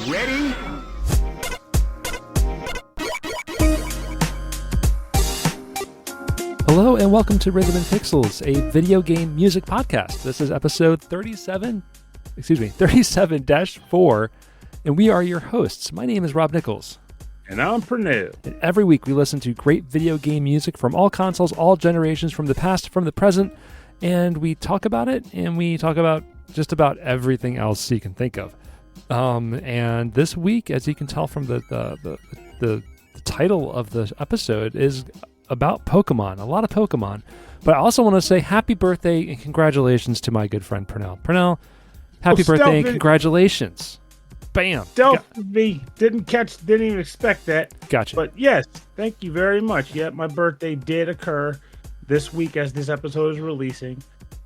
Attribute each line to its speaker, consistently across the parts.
Speaker 1: Ready?
Speaker 2: Hello and welcome to Rhythm and Pixels, a video game music podcast. This is episode 37-4, and we are your hosts. My name is Rob Nichols.
Speaker 3: And I'm Pernell.
Speaker 2: And every week we listen to great video game music from all consoles, all generations, from the past, from the present, and we talk about it, and we talk about just about everything else you can think of. And this week, as you can tell from the title of the episode, is about Pokemon, a lot of Pokemon. But I also want to say happy birthday and congratulations to my good friend Pernell. Pernell, happy birthday and congratulations. Bam.
Speaker 3: Didn't even expect that.
Speaker 2: Gotcha.
Speaker 3: But yes, thank you very much. Yeah, my birthday did occur this week as this episode is releasing.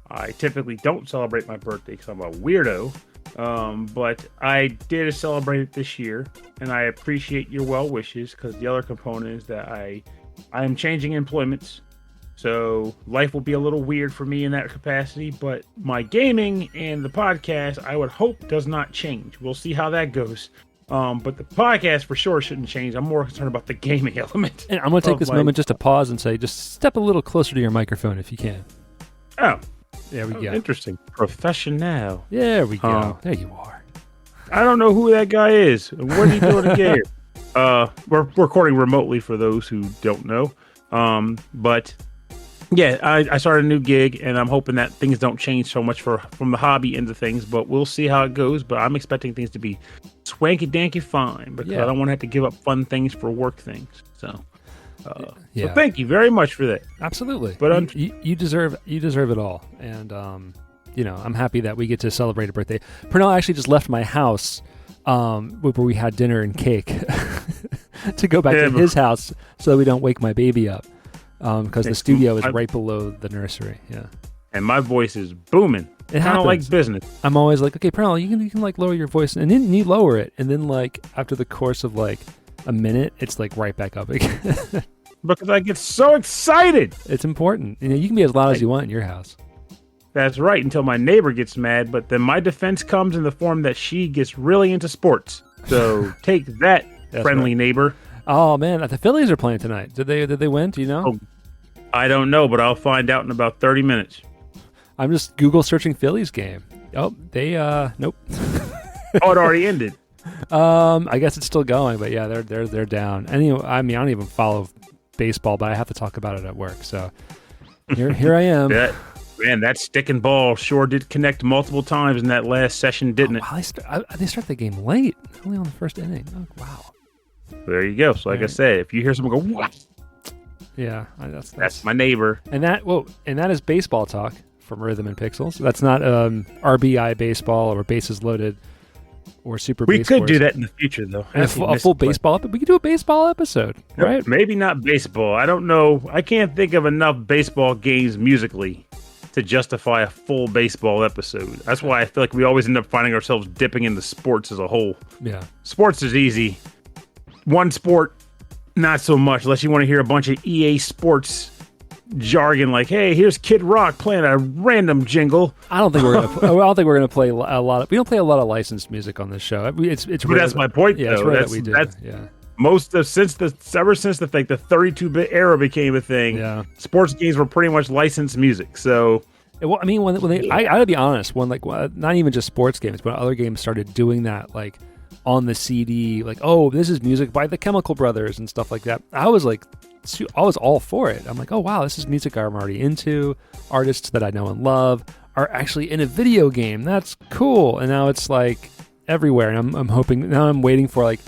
Speaker 3: I typically don't celebrate my birthday because I'm a weirdo. But I did celebrate it this year, and I appreciate your well wishes because the other component is that I am changing employments, so life will be a little weird for me in that capacity, but my gaming and the podcast, I would hope, does not change. We'll see how that goes. But the podcast for sure shouldn't change. I'm more concerned about the gaming element.
Speaker 2: And I'm going to take this moment just to pause and say, just step a little closer to your microphone if you can.
Speaker 3: Oh.
Speaker 2: There we go.
Speaker 3: Interesting. Professional.
Speaker 2: There we go. There you are.
Speaker 3: I don't know who that guy is. What are you doing again? We're recording remotely for those who don't know. But yeah, I started a new gig, and I'm hoping that things don't change so much from the hobby into things, but we'll see how it goes. But I'm expecting things to be swanky-danky fine because I don't want to have to give up fun things for work things. So thank you very much for that.
Speaker 2: Absolutely.
Speaker 3: But
Speaker 2: you deserve it all. And I'm happy that we get to celebrate a birthday. Pernell actually just left my house where we had dinner and cake to go back to his house so we don't wake my baby up because the studio is right below the nursery. Yeah. And
Speaker 3: my voice is booming. It kind of like business.
Speaker 2: I'm always like, okay, Pernell, you can like lower your voice, and then you lower it, and then like after the course of like a minute, it's like right back up again.
Speaker 3: Because I get so excited.
Speaker 2: It's important. You can be as loud as you want in your house.
Speaker 3: That's right, until my neighbor gets mad, but then my defense comes in the form that she gets really into sports. So take that, friendly neighbor.
Speaker 2: Oh man, the Phillies are playing tonight. Did they win? Do you know?
Speaker 3: Oh, I don't know, but I'll find out in about 30 minutes.
Speaker 2: I'm just Google searching Phillies game. Oh, they nope.
Speaker 3: Oh, it already ended.
Speaker 2: I guess it's still going, but yeah, they're down. Anyway, I mean, I don't even follow baseball, but I have to talk about it at work. So here I am.
Speaker 3: That stick and ball sure did connect multiple times in that last session, didn't it?
Speaker 2: Wow, they start the game late, only on the first inning. Oh, wow.
Speaker 3: There you go. So like I said, if you hear someone go, what?
Speaker 2: Yeah,
Speaker 3: that's my neighbor.
Speaker 2: And that is baseball talk from Rhythm and Pixels. That's not RBI baseball or bases loaded or super
Speaker 3: we
Speaker 2: base
Speaker 3: could
Speaker 2: scores.
Speaker 3: Do that in the future, though.
Speaker 2: A full baseball episode. We could do a baseball episode, right?
Speaker 3: Maybe not baseball. I don't know. I can't think of enough baseball games musically to justify a full baseball episode. That's why I feel like we always end up finding ourselves dipping into sports as a whole.
Speaker 2: Yeah.
Speaker 3: Sports is easy. One sport, not so much, unless you want to hear a bunch of EA Sports jargon like, hey, here's Kid Rock playing a random jingle.
Speaker 2: I don't think we're gonna play a lot of. We don't play a lot of licensed music on this show. It's rare.
Speaker 3: That's my point.
Speaker 2: Yeah,
Speaker 3: though.
Speaker 2: it's rare that we do. Yeah.
Speaker 3: Ever since the 32-bit era became a thing, sports games were pretty much licensed music. So,
Speaker 2: well, I mean, I gotta be honest, not even just sports games, but other games started doing that, like on the CD, like, oh, this is music by the Chemical Brothers and stuff like that. I was all for it. I'm like, oh wow, this is music I'm already into. Artists that I know and love are actually in a video game. That's cool. And now it's like everywhere. And I'm hoping now. I'm waiting for like,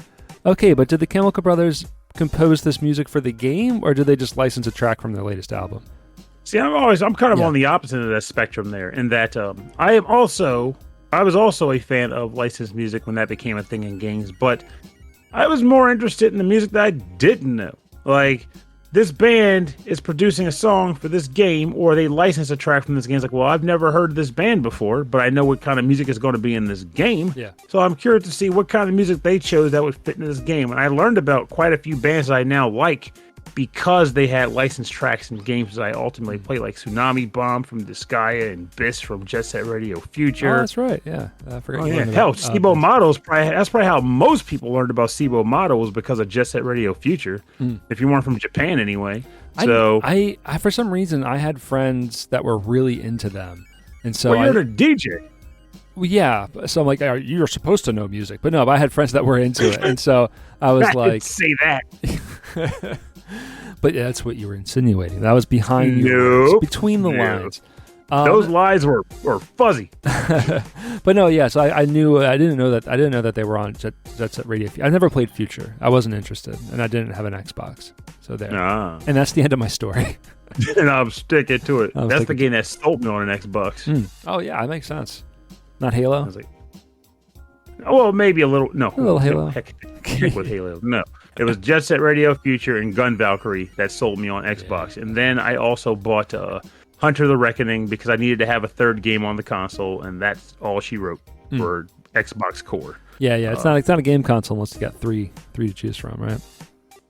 Speaker 2: okay, but did the Chemical Brothers compose this music for the game, or did they just license a track from their latest album?
Speaker 3: See, I'm kind of on the opposite of that spectrum there, in that I was also a fan of licensed music when that became a thing in games, but I was more interested in the music that I didn't know. Like, this band is producing a song for this game, or they license a track from this game. It's like, well, I've never heard of this band before, but I know what kind of music is going to be in this game.
Speaker 2: Yeah.
Speaker 3: So I'm curious to see what kind of music they chose that would fit in this game. And I learned about quite a few bands that I now like because they had licensed tracks and games that I ultimately played, like Tsunami Bomb from Disgaea and Biss from Jet Set Radio Future.
Speaker 2: Oh, that's right. Yeah, I forgot.
Speaker 3: Oh, yeah. Hell, Sibo Model is that's probably how most people learned about Sibo Model was because of Jet Set Radio Future. If you weren't from Japan, anyway. So
Speaker 2: I for some reason I had friends that were really into them, and so
Speaker 3: you're a DJ.
Speaker 2: Well, yeah, so I'm like, you're supposed to know music, but no, but I had friends that were into it, and so I was like,
Speaker 3: say that.
Speaker 2: But yeah, that's what you were insinuating. That was behind you, between the lines.
Speaker 3: Those lies were fuzzy.
Speaker 2: But no, yeah. So I knew I didn't know that they were on Jet Set Radio. I never played Future. I wasn't interested, and I didn't have an Xbox. So there, and that's the end of my story.
Speaker 3: And I'm sticking to it. That's the game that sold me on an Xbox.
Speaker 2: Oh yeah, that makes sense. Not Halo.
Speaker 3: I was like, well, maybe a little. No,
Speaker 2: a little Halo.
Speaker 3: Heck with Halo. No, it was Jet Set Radio Future and Gun Valkyrie that sold me on Xbox, and then I also bought Hunter the Reckoning because I needed to have a third game on the console, and that's all she wrote for Xbox Core.
Speaker 2: Yeah. It's not a game console unless you got three to choose from, right?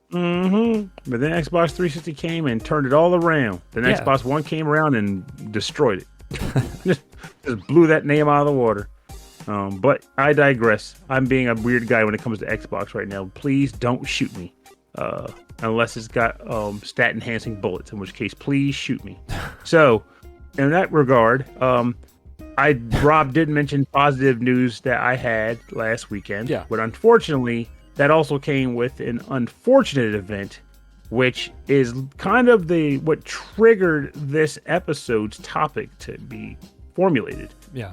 Speaker 3: But then Xbox 360 came and turned it all around. Then Xbox One came around and destroyed it. just blew that name out of the water. But I digress. I'm being a weird guy when it comes to Xbox right now. Please don't shoot me. Unless it's got stat enhancing bullets, in which case please shoot me. So in that regard, Rob did mention positive news that I had last weekend.
Speaker 2: Yeah.
Speaker 3: But unfortunately, that also came with an unfortunate event, which is kind of what triggered this episode's topic to be formulated.
Speaker 2: Yeah.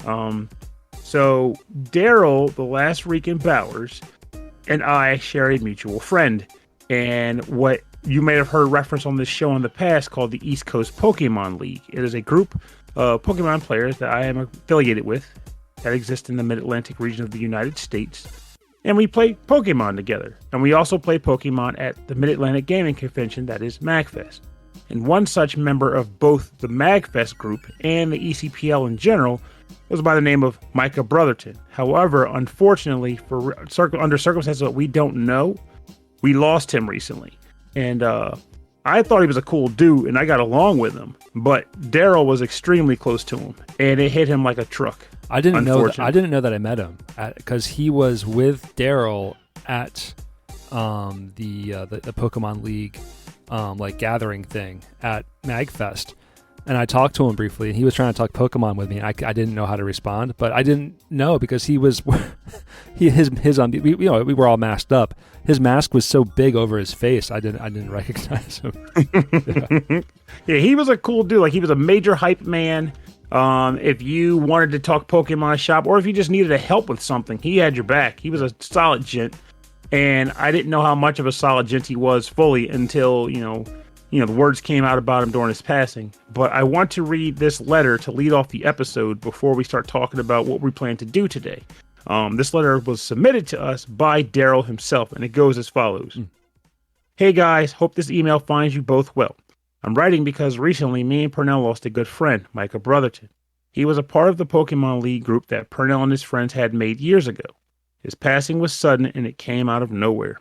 Speaker 3: So Daryl, the last Rican Bowers, and I share a mutual friend. And what you may have heard reference on this show in the past called the East Coast Pokemon League. It is a group of Pokemon players that I am affiliated with that exist in the Mid-Atlantic region of the United States. And we play Pokemon together. And we also play Pokemon at the Mid-Atlantic Gaming Convention that is MagFest. And one such member of both the MagFest group and the ECPL in general was by the name of Micah Brotherton. However, unfortunately, under circumstances that we don't know, we lost him recently. And I thought he was a cool dude, and I got along with him. But Daryl was extremely close to him, and it hit him like a truck.
Speaker 2: I didn't know that I met him because he was with Daryl at the Pokemon League like gathering thing at MagFest. And I talked to him briefly, and he was trying to talk Pokemon with me. I didn't know how to respond, but I didn't know because he was we were all masked up. His mask was so big over his face, I didn't recognize him.
Speaker 3: Yeah, he was a cool dude. Like, he was a major hype man. If you wanted to talk Pokemon shop, or if you just needed a help with something, he had your back. He was a solid gent, and I didn't know how much of a solid gent he was fully until the words came out about him during his passing. But I want to read this letter to lead off the episode before we start talking about what we plan to do today. This letter was submitted to us by Daryl himself, and it goes as follows. Hey guys, hope this email finds you both well. I'm writing because recently me and Pernell lost a good friend, Micah Brotherton. He was a part of the Pokemon League group that Pernell and his friends had made years ago. His passing was sudden, and it came out of nowhere.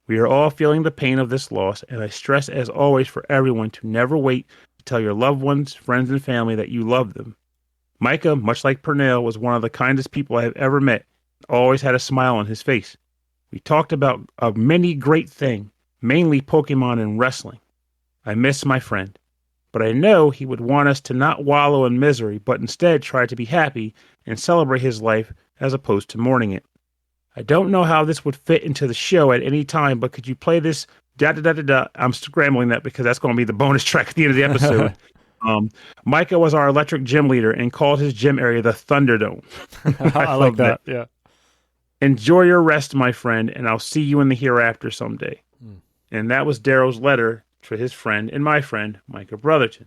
Speaker 3: We are all feeling the pain of this loss, and I stress as always for everyone to never wait to tell your loved ones, friends, and family that you love them. Micah, much like Pernell, was one of the kindest people I have ever met, always had a smile on his face. We talked about a many great thing, mainly Pokemon and wrestling. I miss my friend, but I know he would want us to not wallow in misery, but instead try to be happy and celebrate his life as opposed to mourning it. I don't know how this would fit into the show at any time, but could you play this? I'm scrambling that because that's going to be the bonus track at the end of the episode. Micah was our electric gym leader and called his gym area the Thunderdome.
Speaker 2: I like that. Yeah.
Speaker 3: Enjoy your rest, my friend, and I'll see you in the hereafter someday. And that was Daryl's letter to his friend and my friend, Micah Brotherton.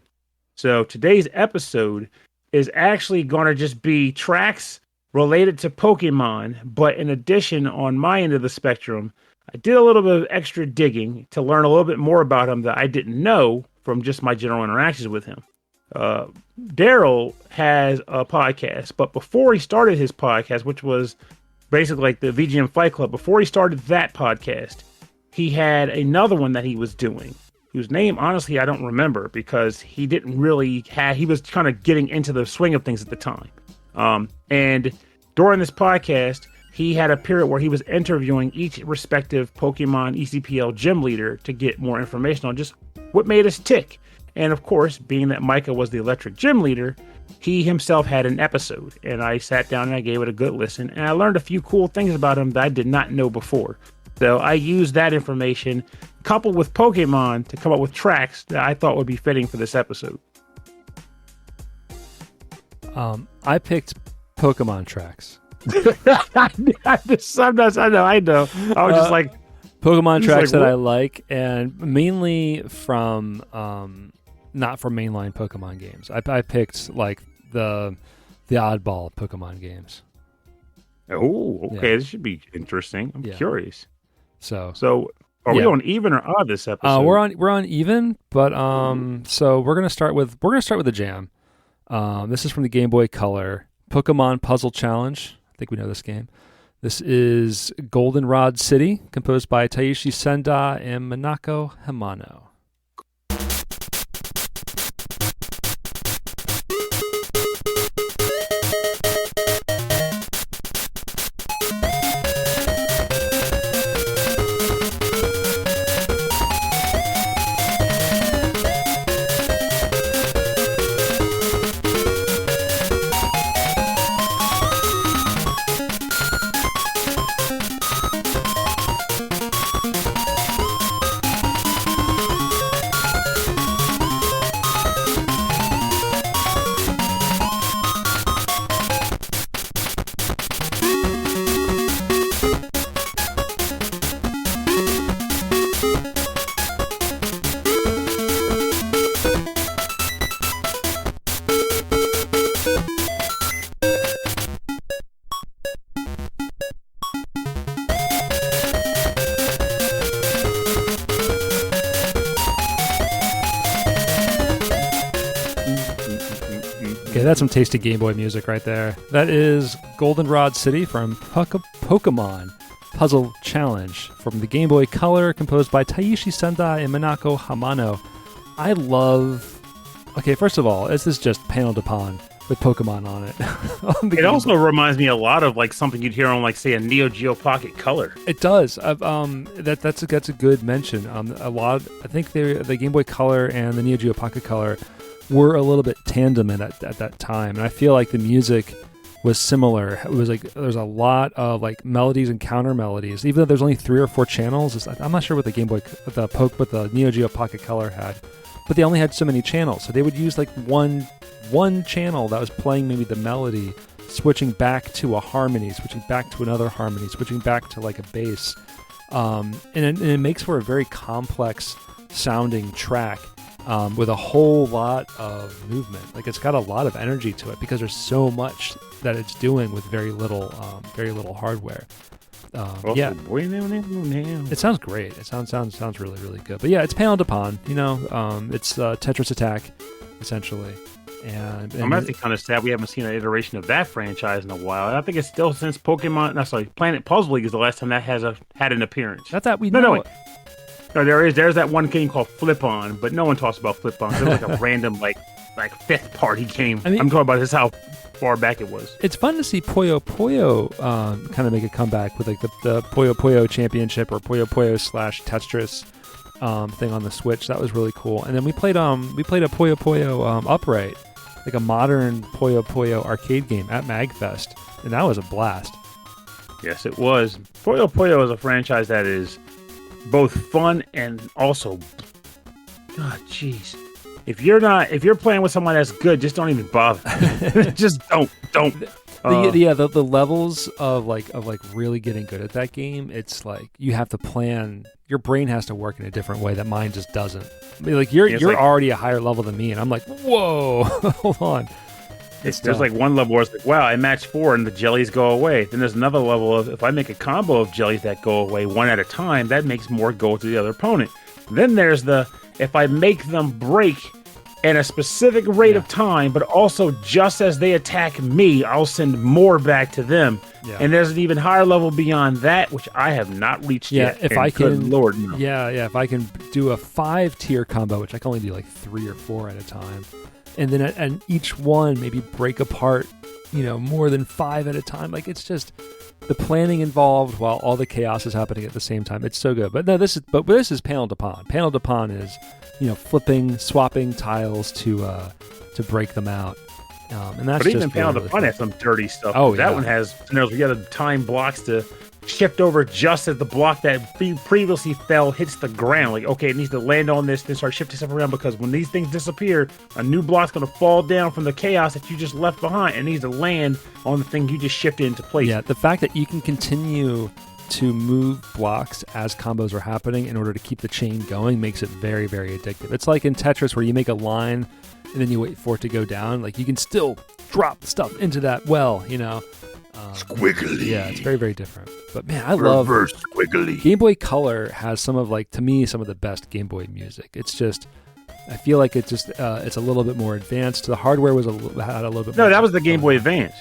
Speaker 3: So today's episode is actually going to just be tracks related to Pokemon, but in addition, on my end of the spectrum, I did a little bit of extra digging to learn a little bit more about him that I didn't know from just my general interactions with him. Daryl has a podcast, but before he started his podcast, which was basically like the VGM Fight Club, before he started that podcast, he had another one that he was doing. whose name, honestly, I don't remember because he didn't really have, he was kind of getting into the swing of things at the time. And during this podcast, he had a period where he was interviewing each respective Pokemon ECPL gym leader to get more information on just what made us tick. And of course, being that Micah was the electric gym leader, he himself had an episode. And I sat down and I gave it a good listen. And I learned a few cool things about him that I did not know before. So I used that information coupled with Pokemon to come up with tracks that I thought would be fitting for this episode.
Speaker 2: I picked Pokemon tracks.
Speaker 3: Sometimes I know. I was just like
Speaker 2: Pokemon tracks that I like, and mainly from not from mainline Pokemon games. I picked like the oddball Pokemon games.
Speaker 3: Oh, okay. This should be interesting. I'm curious. So are we on even or odd this episode?
Speaker 2: We're on even, but so we're gonna start with the jam. This is from the Game Boy Color Pokemon Puzzle Challenge. I think we know this game. This is Goldenrod City, composed by Taishi, Senda, and Minako Hamano. Okay, that's some tasty Game Boy music right there. That is Goldenrod City from Pokemon Puzzle Challenge from the Game Boy Color, composed by Taishi, Senda, and Minako Hamano. I love... Okay, first of all, this is just panel upon with Pokemon on it.
Speaker 3: It also reminds me a lot of like something you'd hear on, like, say, a Neo Geo Pocket Color.
Speaker 2: It does. That's a good mention. I think the Game Boy Color and the Neo Geo Pocket Color were a little bit tandem at that time, and I feel like the music was similar. It was like there's a lot of like melodies and counter melodies, even though there's only 3 or 4 channels. I'm not sure what the the Neo Geo Pocket Color had, but they only had so many channels, so they would use like one channel that was playing maybe the melody, switching back to a harmony, switching back to another harmony, switching back to like a bass, and it makes for a very complex sounding track. With a whole lot of movement. Like, it's got a lot of energy to it because there's so much that it's doing with very little hardware. It sounds great. It sounds really, really good. But yeah, it's paneled upon. It's Tetris Attack essentially. And
Speaker 3: I'm actually kind of sad we haven't seen an iteration of that franchise in a while. I think it's still since Planet Puzzle League is the last time that has had an appearance.
Speaker 2: That's that we know.
Speaker 3: No, there's that one game called Flip-On, but no one talks about Flip-On. It was like a random like 5th party game. I'm talking about this how far back it was.
Speaker 2: It's fun to see Puyo Puyo kind of make a comeback with like the Puyo Puyo Championship or Puyo Puyo / Tetris thing on the Switch. That was really cool. And then we played a Puyo Puyo Upright, like a modern Puyo Puyo arcade game at MagFest, and that was a blast.
Speaker 3: Yes, it was. Puyo Puyo is a franchise that is both fun and also, God, jeez. If you're playing with someone that's good, just don't even bother. Just don't.
Speaker 2: The levels of really getting good at that game, it's like you have to plan. Your brain has to work in a different way that mine just doesn't. I mean, like you're already a higher level than me, and I'm like, whoa, hold on.
Speaker 3: There's like one level where it's like, wow, I match 4 and the jellies go away. Then there's another level of if I make a combo of jellies that go away one at a time, that makes more go to the other opponent. Then there's if I make them break at a specific rate of time, but also just as they attack me, I'll send more back to them. Yeah. And there's an even higher level beyond that, which I have not reached yet.
Speaker 2: If I can,
Speaker 3: Lord, no.
Speaker 2: If I can do a 5-tier combo, which I can only do like 3 or 4 at a time, and then and each one maybe break apart, more than 5 at a time. Like, it's just the planning involved while all the chaos is happening at the same time. It's so good. But no, this is panel to pawn. Panel to pawn is flipping, swapping tiles to break them out. And that's
Speaker 3: but even
Speaker 2: just
Speaker 3: panel to pawn has some dirty stuff. Oh, that one has scenarios where you got to time blocks to shift over just as the block that previously fell hits the ground. Like, okay, it needs to land on this, then start shifting stuff around, because when these things disappear, a new block's going to fall down from the chaos that you just left behind and needs to land on the thing you just shifted into place.
Speaker 2: Yeah, the fact that you can continue to move blocks as combos are happening in order to keep the chain going makes it very, very addictive. It's like in Tetris where you make a line and then you wait for it to go down. Like, you can still drop stuff into that well,
Speaker 1: Squiggly.
Speaker 2: Yeah, it's very, very different. But man, I love
Speaker 1: squiggly.
Speaker 2: Game Boy Color has some of to me, some of the best Game Boy music. It's just, I feel like it's just it's a little bit more advanced. The hardware had a little bit.
Speaker 3: No, that was the Game Boy Advance.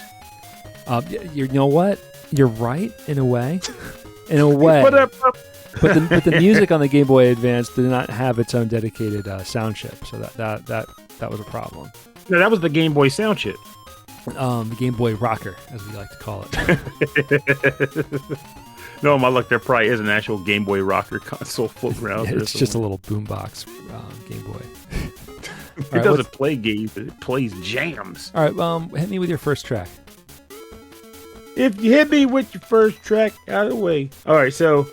Speaker 2: You know what? You're right in a way. In a way. But the music on the Game Boy Advance did not have its own dedicated sound chip, so that was a problem.
Speaker 3: No, that was the Game Boy sound chip.
Speaker 2: The Game Boy Rocker, as we like to call it.
Speaker 3: No, my luck, there probably is an actual Game Boy Rocker console floating around.
Speaker 2: Yeah, it's just a little boombox Game Boy.
Speaker 3: It doesn't play games, it plays jams.
Speaker 2: All right, hit me with your first track.
Speaker 3: If you hit me with your first track, out of the way. All right, so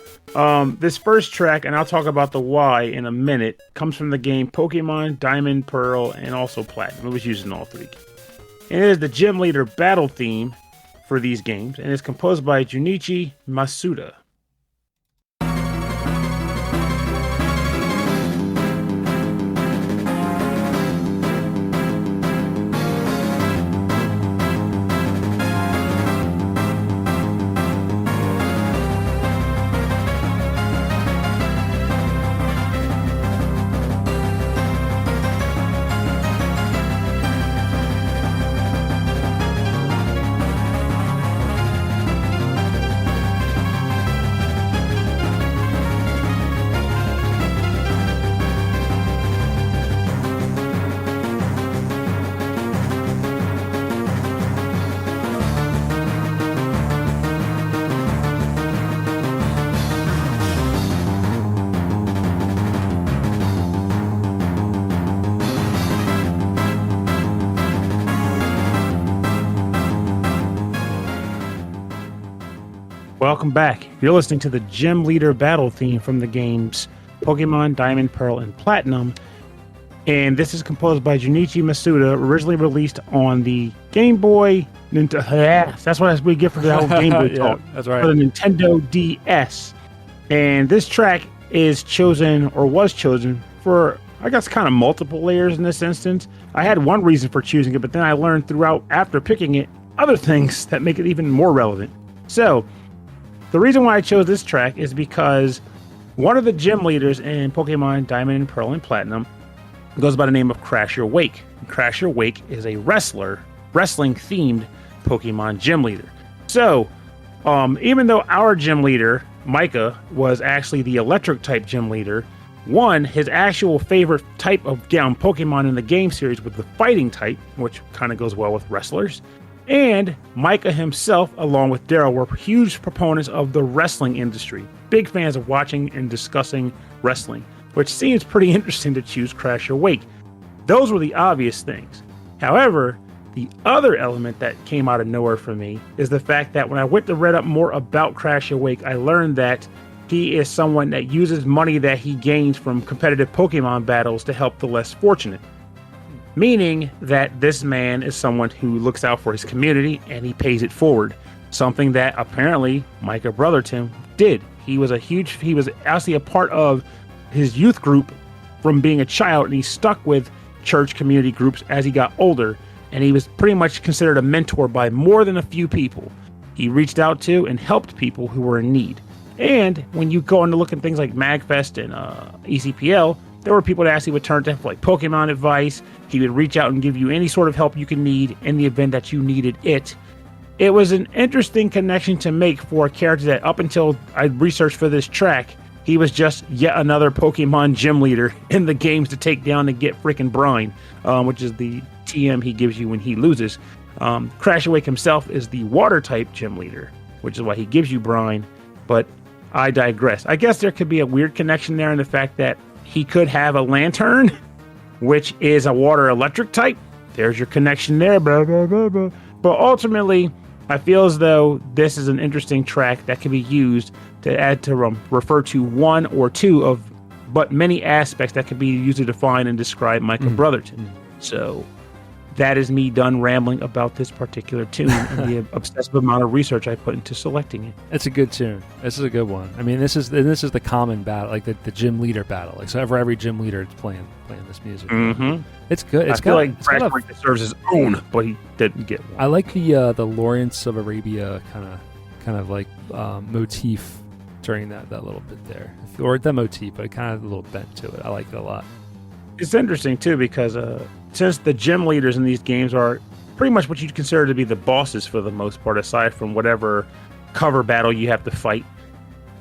Speaker 3: this first track, and I'll talk about the why in a minute, comes from the game Pokemon Diamond, Pearl, and also Platinum. It was used in all 3 games. And it is the Gym Leader battle theme for these games, and it's composed by Junichi Masuda. Welcome back. You're listening to the Gym Leader battle theme from the games Pokemon Diamond, Pearl, and Platinum. And this is composed by Junichi Masuda, originally released on the Game Boy. That's what we get for the whole Game Boy talk.
Speaker 2: That's right.
Speaker 3: For the Nintendo DS. And this track is chosen, or was chosen, for, I guess, kind of multiple layers in this instance. I had one reason for choosing it, but then I learned throughout, after picking it, other things that make it even more relevant. So, the reason why I chose this track is because one of the gym leaders in Pokemon Diamond and Pearl and Platinum goes by the name of Crasher Wake. Crasher Wake is a wrestling-themed Pokemon gym leader. So, even though our gym leader, Micah, was actually the electric-type gym leader, his actual favorite type of Pokemon in the game series was the fighting type, which kind of goes well with wrestlers. And Micah himself, along with Daryl, were huge proponents of the wrestling industry. Big fans of watching and discussing wrestling, which seems pretty interesting to choose Crasher Wake. Those were the obvious things. However, the other element that came out of nowhere for me is the fact that when I went to read up more about Crasher Wake, I learned that he is someone that uses money that he gains from competitive Pokemon battles to help the less fortunate. Meaning that this man is someone who looks out for his community and he pays it forward. Something that apparently Micah Brotherton did. He was actually a part of his youth group from being a child, and he stuck with church community groups as he got older, and he was pretty much considered a mentor by more than a few people. He reached out to and helped people who were in need. And when you go on to look at things like MagFest and ECPL, There were people that actually would turn to for like Pokemon advice. He would reach out and give you any sort of help you can need in the event that you needed it. It was an interesting connection to make for a character that up until I researched for this track, he was just yet another Pokemon gym leader in the games to take down and get freaking Brine, which is the TM he gives you when he loses. Crash Awake himself is the water type gym leader, which is why he gives you Brine. But I digress. I guess there could be a weird connection there in the fact that he could have a Lantern, which is a water electric type. There's your connection there. Blah, blah, blah, blah. But ultimately, I feel as though this is an interesting track that can be used to add to refer to one or two of but many aspects that can be used to define and describe Michael Brotherton. So that is me done rambling about this particular tune and the obsessive amount of research I put into selecting it.
Speaker 2: It's a good tune. This is a good one. I mean, this is the common battle, like the gym leader battle. Like so, for every gym leader, it's playing this music.
Speaker 3: Mm-hmm.
Speaker 2: It's good.
Speaker 3: I feel like Crash Awake deserves his own, but he didn't get one.
Speaker 2: I like the Lawrence of Arabia kind of like motif during that little bit there, or that motif, but it kind of a little bent to it. I like it a lot.
Speaker 3: It's interesting too because since the gym leaders in these games are pretty much what you'd consider to be the bosses for the most part, aside from whatever cover battle you have to fight,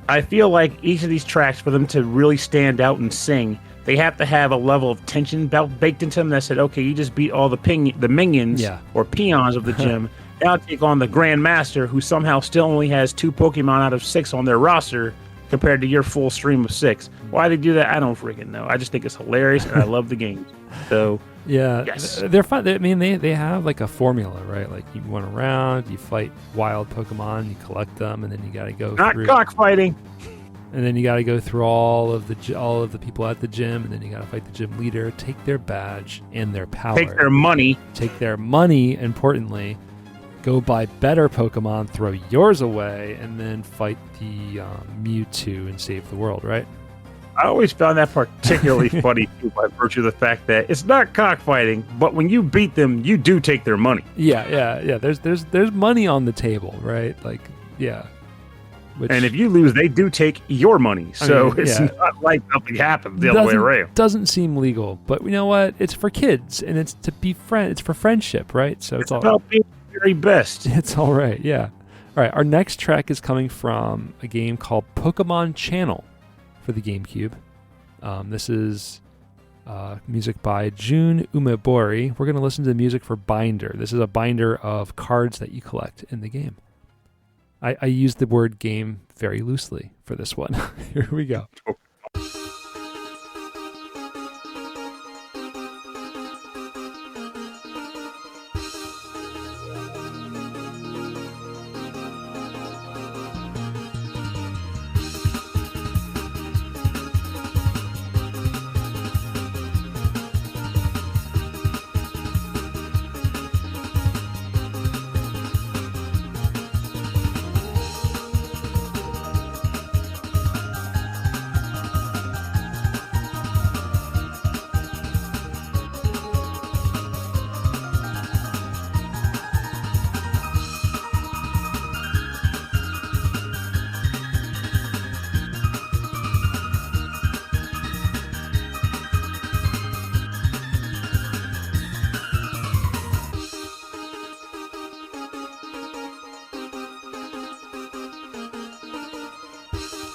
Speaker 3: I feel like each of these tracks, for them to really stand out and sing, they have to have a level of tension baked into them that said, okay, you just beat all the minions or peons of the gym. Now take on the Grand Master, who somehow still only has 2 Pokemon out of 6 on their roster compared to your full stream of 6. Why they do that, I don't freaking know. I just think it's hilarious, and I love the game. So
Speaker 2: yeah,
Speaker 3: yes.
Speaker 2: They're fun. I mean, they have like a formula, right? Like you run around, you fight wild Pokemon, you collect them, and then you got to go
Speaker 3: not
Speaker 2: through.
Speaker 3: cockfighting.
Speaker 2: And then you got to go through all of the people at the gym, and then you got to fight the gym leader, take their badge and their power,
Speaker 3: take their money,
Speaker 2: importantly. Go buy better Pokemon, throw yours away, and then fight the Mewtwo and save the world, right?
Speaker 3: I always found that particularly funny too, by virtue of the fact that it's not cockfighting, but when you beat them, you do take their money.
Speaker 2: Yeah. There's money on the table, right? Like, yeah.
Speaker 3: And if you lose, they do take your money. So it's not like nothing happens the other way around.
Speaker 2: Doesn't seem legal, but you know what? It's for kids, and it's to be It's for friendship, right? So it's all
Speaker 3: about being the very best.
Speaker 2: It's all right, yeah. All right, our next track is coming from a game called Pokemon Channel for the GameCube. This is music by Jun Umebori. We're going to listen to the music for Binder. This is a binder of cards that you collect in the game. I use the word game very loosely for this one. Here we go.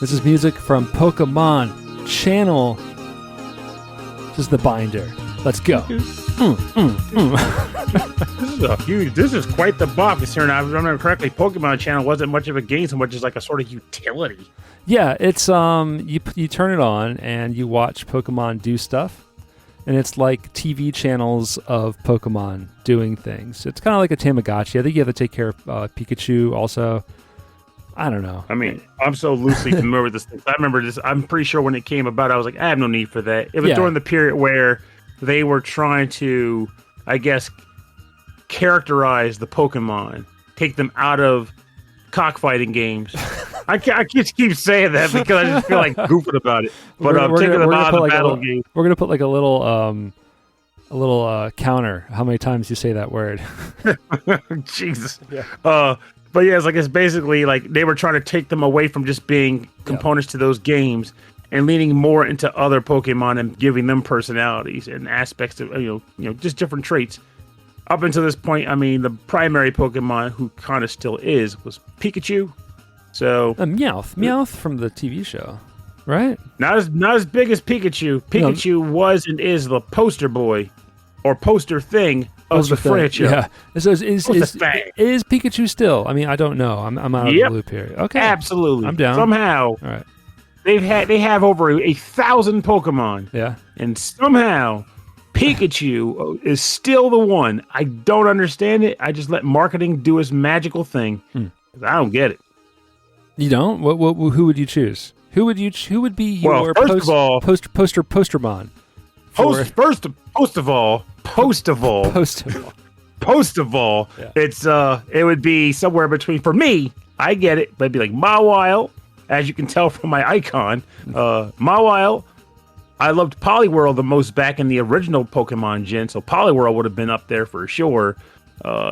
Speaker 2: This is music from Pokemon Channel. This is the binder. Let's go.
Speaker 3: This is quite the bop. If I remember correctly, Pokemon Channel wasn't much of a game so much as like a sort of utility.
Speaker 2: Yeah, it's you turn it on and you watch Pokemon do stuff, and it's like TV channels of Pokemon doing things. It's kind of like a Tamagotchi. I think you have to take care of Pikachu also. I don't know.
Speaker 3: I mean, I'm so loosely familiar with this thing. I remember this. I'm pretty sure when it came about, I was like, I have no need for that. It was during the period where they were trying to, I guess, characterize the Pokemon, take them out of cockfighting games. I just keep saying that because I just feel like goofing about it. But I'm taking them out of the battle game.
Speaker 2: We're gonna put like a little counter. How many times you say that word?
Speaker 3: Jesus. Yeah. But yeah, it's basically like they were trying to take them away from just being components to those games and leaning more into other Pokemon and giving them personalities and aspects of just different traits. Up until this point, I mean, the primary Pokemon, who kind of still is, was Pikachu. So
Speaker 2: Meowth from the TV show, right?
Speaker 3: Not as big as Pikachu. Pikachu was and is the poster boy or poster thing of the franchise.
Speaker 2: Yeah. So is Pikachu still? I mean, I don't know. I'm out of the loop here. Okay.
Speaker 3: Absolutely.
Speaker 2: I'm down.
Speaker 3: Somehow.
Speaker 2: All right.
Speaker 3: They have over 1,000 Pokemon.
Speaker 2: Yeah.
Speaker 3: And somehow Pikachu is still the one. I don't understand it. I just let marketing do its magical thing. I don't get it.
Speaker 2: You don't? Who would you choose? Who would be your postermon?
Speaker 3: Post of all,
Speaker 2: yeah.
Speaker 3: it would be somewhere between, for me, I get it, but it'd be like Mawile, as you can tell from my icon. Mawile, I loved Poliwhirl the most back in the original Pokemon gen, so Poliwhirl would have been up there for sure.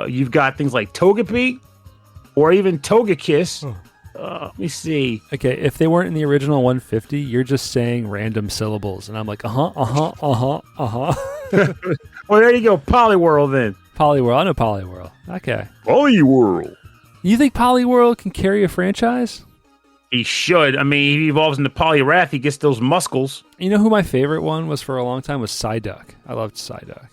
Speaker 3: You've got things like Togepi, or even Togekiss. Let me see.
Speaker 2: Okay, if they weren't in the original 150, you're just saying random syllables, and I'm like,
Speaker 3: Well, there you go, Poliwhirl then.
Speaker 2: Poliwhirl, I know Poliwhirl. Okay.
Speaker 1: Poliwhirl.
Speaker 2: You think Poliwhirl can carry a franchise?
Speaker 3: He should. I mean, he evolves into Poliwrath, he gets those muscles.
Speaker 2: You know who my favorite one was for a long time was Psyduck. I loved Psyduck.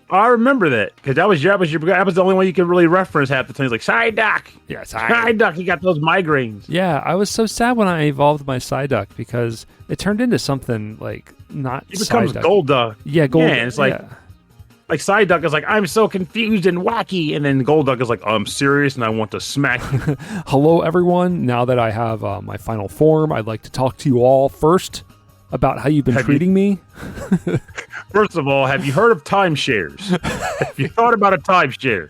Speaker 3: I remember that because that was the only one you could really reference half the time. He's like Psyduck,
Speaker 2: yeah,
Speaker 3: Psyduck. He got those migraines.
Speaker 2: Yeah, I was so sad when I evolved my Psyduck because it turned into something like not.
Speaker 3: It becomes
Speaker 2: Psyduck.
Speaker 3: Golduck.
Speaker 2: Yeah, Golduck.
Speaker 3: Yeah, it's like Psyduck is like, I'm so confused and wacky, and then Golduck is like, I'm serious and I want to smack you.
Speaker 2: Hello, everyone. Now that I have my final form, I'd like to talk to you all first about how you've been treating me.
Speaker 3: First of all, have you heard of timeshares? Have you thought about a timeshare?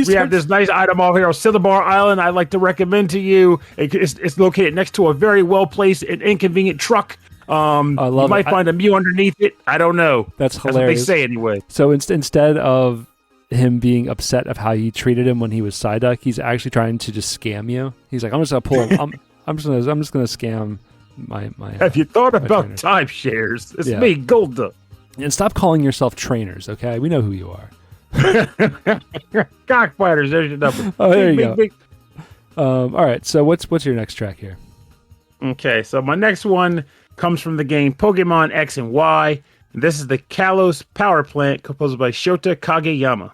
Speaker 3: We have this nice item over here on Silverbar Island I'd like to recommend to you. It's located next to a very well-placed and inconvenient truck. I love you might find a Mew underneath it. I don't know.
Speaker 2: That's hilarious.
Speaker 3: What they say anyway.
Speaker 2: So instead of him being upset of how you treated him when he was Psyduck, he's actually trying to just scam you. He's like, I'm just gonna pull him. I'm just gonna scam my Have you thought
Speaker 3: about timeshares? It's me, Golduck.
Speaker 2: And stop calling yourself trainers, okay? We know who you are.
Speaker 3: Cockfighters, there's your number.
Speaker 2: Oh, there you go. All right, so what's your next track here?
Speaker 3: Okay, so my next one comes from the game Pokemon X and Y. This is the Kalos Power Plant composed by Shota Kageyama.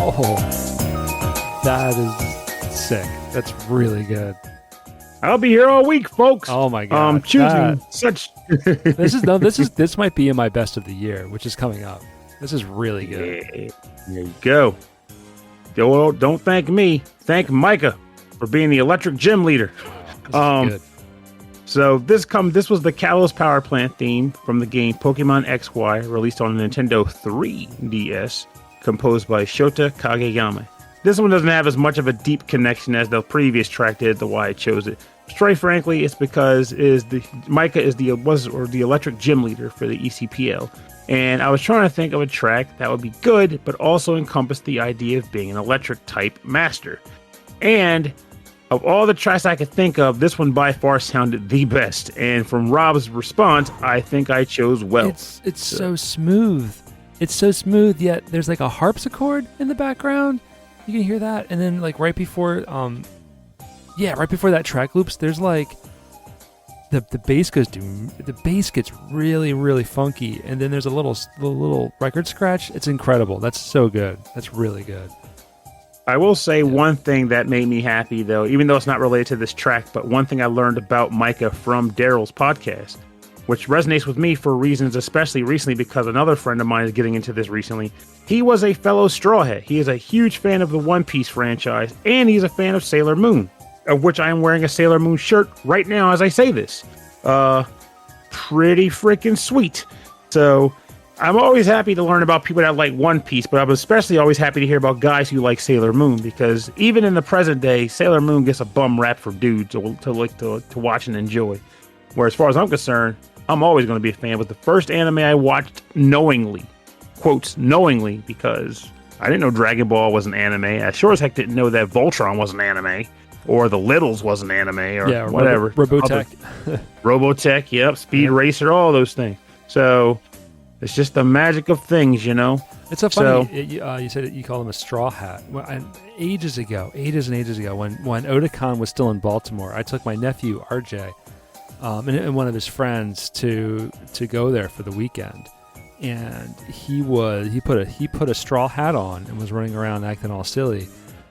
Speaker 2: Oh, that is sick. That's really good.
Speaker 3: I'll be here all week, folks.
Speaker 2: Oh my god!
Speaker 3: Choosing such.
Speaker 2: This might be in my best of the year, which is coming up. This is really good.
Speaker 3: Yeah, there you go. Don't thank me. Thank Micah for being the electric gym leader.
Speaker 2: Good.
Speaker 3: So this was the Kalos Power Plant theme from the game Pokemon XY, released on Nintendo 3DS, composed by Shota Kageyama. This one doesn't have as much of a deep connection as the previous track did, the why I chose it. Straight frankly, it's because Micah is the electric gym leader for the ECPL. And I was trying to think of a track that would be good, but also encompass the idea of being an electric type master. And Of all the tracks I could think of, this one by far sounded the best. And from Rob's response, I think I chose well.
Speaker 2: It's so smooth. It's so smooth, yet there's like a harpsichord in the background. You can hear that. And then like right before that track loops, there's like the bass gets really, really funky. And then there's a little record scratch. It's incredible. That's so good. That's really good.
Speaker 3: I will say one thing that made me happy, though, even though it's not related to this track, but one thing I learned about Micah from Daryl's podcast, which resonates with me for reasons, especially recently, because another friend of mine is getting into this recently. He was a fellow Strawhead. He is a huge fan of the One Piece franchise, and he's a fan of Sailor Moon, of which I am wearing a Sailor Moon shirt right now as I say this. Pretty freaking sweet. So I'm always happy to learn about people that like One Piece, but I'm especially always happy to hear about guys who like Sailor Moon, because even in the present day, Sailor Moon gets a bum rap for dudes to watch and enjoy. Where as far as I'm concerned, I'm always going to be a fan. But the first anime I watched knowingly, quotes knowingly, because I didn't know Dragon Ball was an anime. I sure as heck didn't know that Voltron was an anime, or the Littles was an anime, or whatever.
Speaker 2: Robotech.
Speaker 3: Robotech, yep. Speed Racer, all those things. So it's just the magic of things, you know.
Speaker 2: It's so funny. You said you call him a straw hat. Well, ages and ages ago, when Otakon was still in Baltimore, I took my nephew RJ and one of his friends to go there for the weekend, and he put a straw hat on and was running around acting all silly,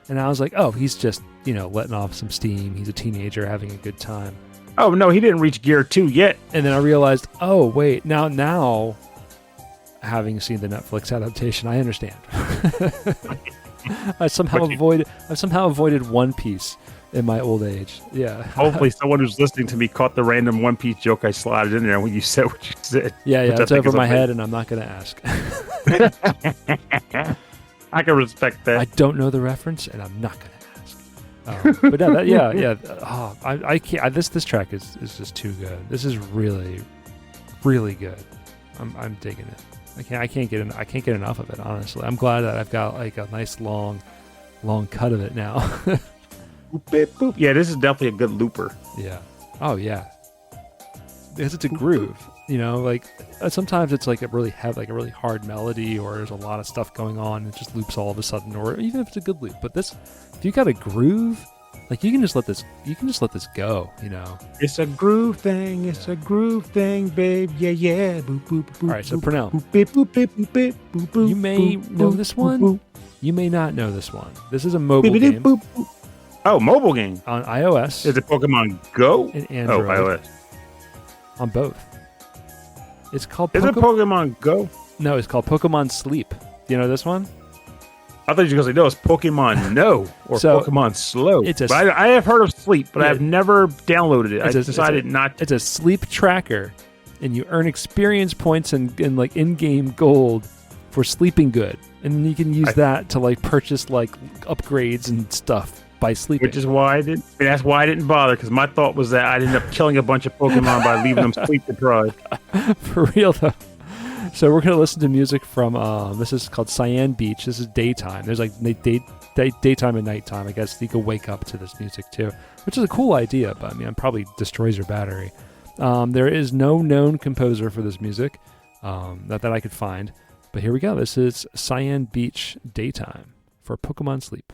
Speaker 2: and I was like, oh, he's just letting off some steam. He's a teenager having a good time.
Speaker 3: Oh no, he didn't reach Gear 2 yet.
Speaker 2: And then I realized, oh wait, now. Having seen the Netflix adaptation, I understand. I've somehow avoided One Piece in my old age. Yeah.
Speaker 3: Hopefully someone who's listening to me caught the random One Piece joke I slotted in there when you said what you said.
Speaker 2: Yeah, it's over my head, and I'm not going to ask.
Speaker 3: I can respect that.
Speaker 2: I don't know the reference, and I'm not going to ask. But no, Oh, I can't. This track is just too good. This is really, really good. I'm digging it. I can't get enough of it, honestly. I'm glad that I've got like a nice long cut of it now.
Speaker 3: Boop, boop. Yeah, this is definitely a good looper.
Speaker 2: Yeah. Oh yeah. Because it's a groove, like sometimes it's like a really hard melody, or there's a lot of stuff going on and it just loops all of a sudden, or even if it's a good loop. But this, if you got a groove, like you can just let this go,
Speaker 3: It's a groove thing. It's a groove thing, babe. Yeah. Boop, boop, boop.
Speaker 2: All right, so Pernell,
Speaker 3: boop, boop, boop, boop, boop, boop, boop,
Speaker 2: you may know this one. You may not know this one. This is a mobile game.
Speaker 3: Boop, boop. Oh, mobile game
Speaker 2: on iOS.
Speaker 3: Is it Pokemon Go?
Speaker 2: And Android.
Speaker 3: Oh, iOS.
Speaker 2: On both. It's called.
Speaker 3: Is it Pokemon Go?
Speaker 2: No, it's called Pokemon Sleep. Do you know this one?
Speaker 3: I thought you were going to say, no, it's Pokemon No or Pokemon Slow. I have heard of Sleep, but I've never downloaded it. I decided not to.
Speaker 2: It's a sleep tracker, and you earn experience points and like in-game gold for sleeping good. And then you can use that to like purchase like upgrades and stuff by sleeping.
Speaker 3: Which is why that's why I didn't bother, because my thought was that I'd end up killing a bunch of Pokemon by leaving them sleep deprived.
Speaker 2: For real, though. So we're going to listen to music from, this is called Cyan Beach. This is daytime. There's like daytime and nighttime. I guess you can wake up to this music too, which is a cool idea, but I mean, it probably destroys your battery. There is no known composer for this music that I could find, but here we go. This is Cyan Beach Daytime for Pokemon Sleep.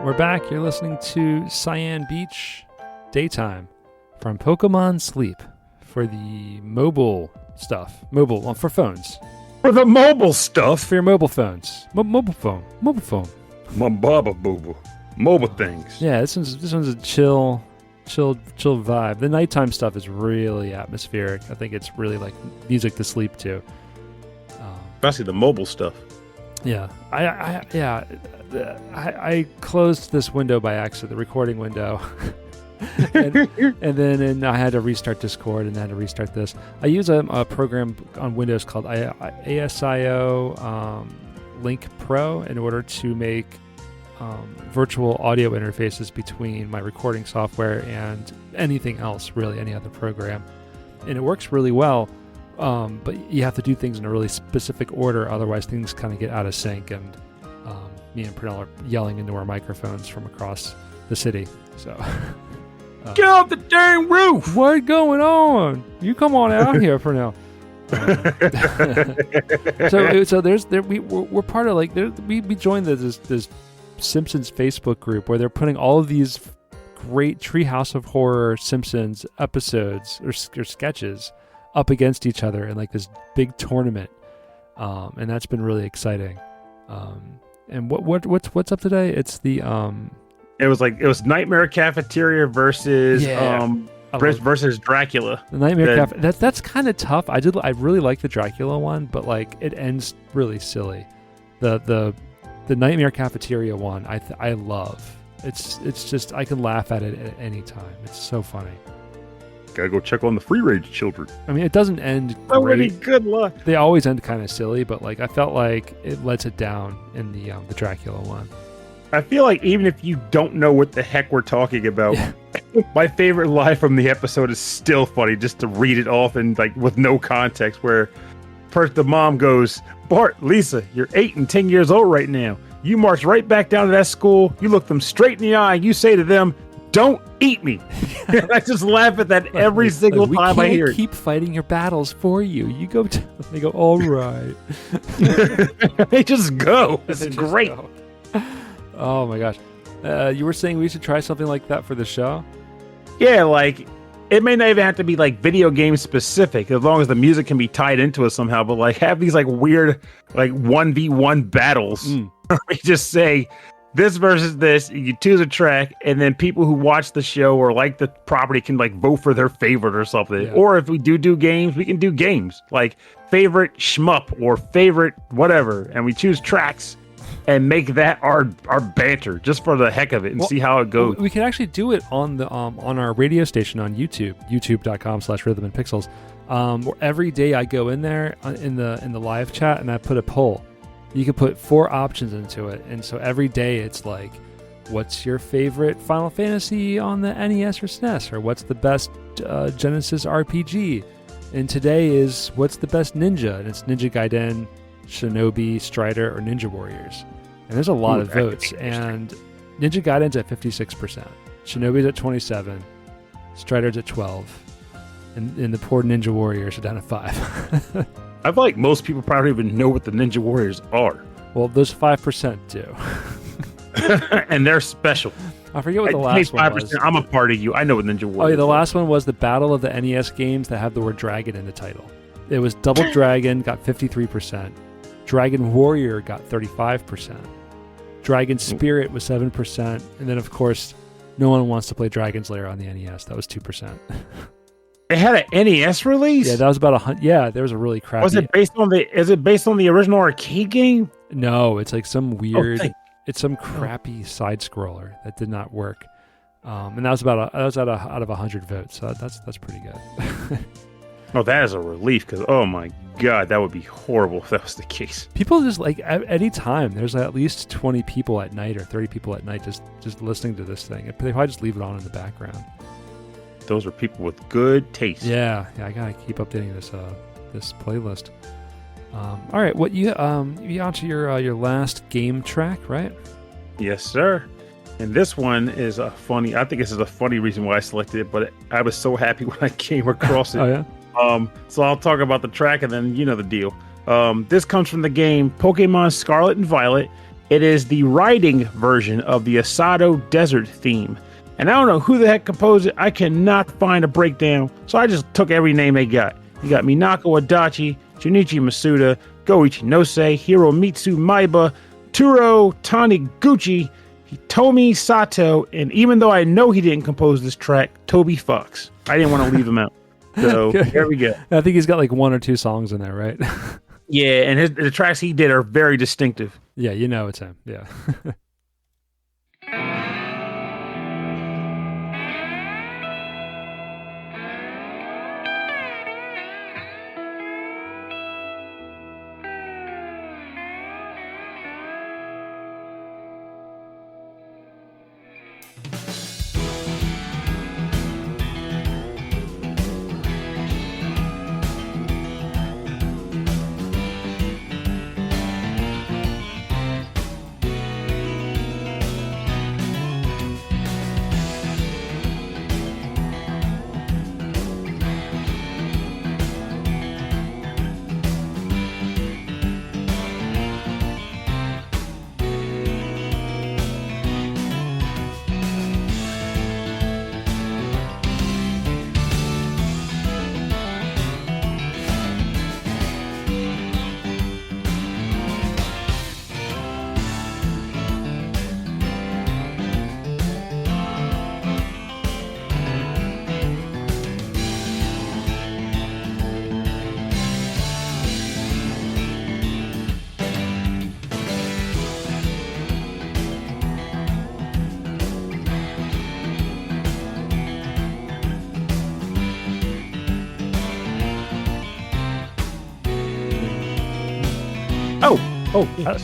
Speaker 2: We're back. You're listening to Cyan Beach Daytime from Pokemon Sleep for the mobile stuff. For phones.
Speaker 3: For the mobile stuff.
Speaker 2: For your mobile phones. Mobile phone.
Speaker 3: Mababa boo mobile things.
Speaker 2: Yeah, this one's a chill vibe. The nighttime stuff is really atmospheric. I think it's really like music to sleep to.
Speaker 3: Especially the mobile stuff.
Speaker 2: Yeah, I closed this window by accident, the recording window, and then I had to restart Discord and then had to restart this. I use a program on Windows called ASIO Link Pro in order to make virtual audio interfaces between my recording software and anything else, really, any other program. And it works really well, but you have to do things in a really specific order, otherwise things kind of get out of sync, and me and Pernell are yelling into our microphones from across the city. So
Speaker 3: get off the dang roof!
Speaker 2: What's going on? You come on out here, Pernell. So we're part of we joined this Simpsons Facebook group where they're putting all of these great Treehouse of Horror Simpsons episodes or sketches up against each other in like this big tournament, and that's been really exciting. And what's up today? It's the
Speaker 3: It was Nightmare Cafeteria versus versus Dracula.
Speaker 2: The Nightmare Cafe. That's kind of tough. I really like the Dracula one, but like it ends really silly. The Nightmare Cafeteria one I love. It's just I can laugh at it at any time. It's so funny.
Speaker 1: Gotta go check on the free range children.
Speaker 2: I mean, it doesn't end
Speaker 3: great.
Speaker 2: Really
Speaker 3: good luck.
Speaker 2: They always end kind of silly, but like I felt like it lets it down in the Dracula one.
Speaker 3: I feel like even if you don't know what the heck we're talking about, my favorite line from the episode is still funny, just to read it off and like with no context. Where first the mom goes, "Bart, Lisa, you're 8 and 10 years old right now. You march right back down to that school. You look them straight in the eye. And you say to them, 'Don't eat me.'" I just laugh at that every single time I hear it.
Speaker 2: We can't keep fighting your battles for you. You go. They go, all right.
Speaker 3: They just go. It's great.
Speaker 2: Go. Oh my gosh. You were saying we should try something like that for the show?
Speaker 3: Yeah, like it may not even have to be like video game specific, as long as the music can be tied into it somehow. But like have these like weird like 1v1 battles. We just say this versus this. You choose a track, and then people who watch the show or like the property can like vote for their favorite or something. Yeah. Or if we do games, we can do games like favorite shmup or favorite whatever, and we choose tracks and make that our banter just for the heck of it and see how it goes.
Speaker 2: We can actually do it on the on our radio station on YouTube, youtube.com/rhythmandpixels. Where every day I go in there in the live chat and I put a poll. You can put 4 options into it, and so every day it's like, what's your favorite Final Fantasy on the NES or SNES, or what's the best Genesis RPG? And today is what's the best ninja, and it's Ninja Gaiden, Shinobi, Strider, or Ninja Warriors. And there's a lot of votes, and Ninja Gaiden's at 56%, Shinobi's at 27%, Strider's at 12%, and the poor Ninja Warriors are down at 5%.
Speaker 3: I feel like most people probably don't even know what the Ninja Warriors are.
Speaker 2: Well, those 5% do.
Speaker 3: And they're special.
Speaker 2: I forget what the last one was.
Speaker 3: I'm a part of you. I know what Ninja Warriors
Speaker 2: Oh, yeah, the last one was the Battle of the NES games that have the word dragon in the title. It was Double Dragon, got 53%. Dragon Warrior got 35%. Dragon Spirit was 7%. And then, of course, no one wants to play Dragon's Lair on the NES. That was 2%.
Speaker 3: It had an NES release?
Speaker 2: Yeah, that was about 100. Yeah, there was a really crappy.
Speaker 3: Is it based on the original arcade game?
Speaker 2: No, it's like some weird. It's some crappy side scroller that did not work. And that was out of 100 votes. So that's pretty good.
Speaker 3: Oh, that is a relief, because oh my god, that would be horrible if that was the case.
Speaker 2: People just like at any time, there's at least 20 people at night or 30 people at night just listening to this thing. They probably just leave it on in the background.
Speaker 3: Those are people with good taste.
Speaker 2: Yeah, I gotta keep updating this playlist. All right, what you onto your last game track, right?
Speaker 3: Yes, sir. And this one is a funny. I think this is a funny reason why I selected it, but I was so happy when I came across it.
Speaker 2: Oh yeah.
Speaker 3: So I'll talk about the track, and then you know the deal. This comes from the game Pokemon Scarlet and Violet. It is the riding version of the Asado desert theme. And I don't know who the heck composed it. I cannot find a breakdown, so I just took every name they got. You got Minako Adachi, Junichi Masuda, Go Ichinose, Hiromitsu Maiba, Turo Taniguchi, Hitomi Sato, and even though I know he didn't compose this track, Toby Fox. I didn't want to leave him out. So there we go.
Speaker 2: I think he's got like 1 or 2 songs in there, right?
Speaker 3: Yeah, and the tracks he did are very distinctive.
Speaker 2: Yeah, you know it's him. Yeah.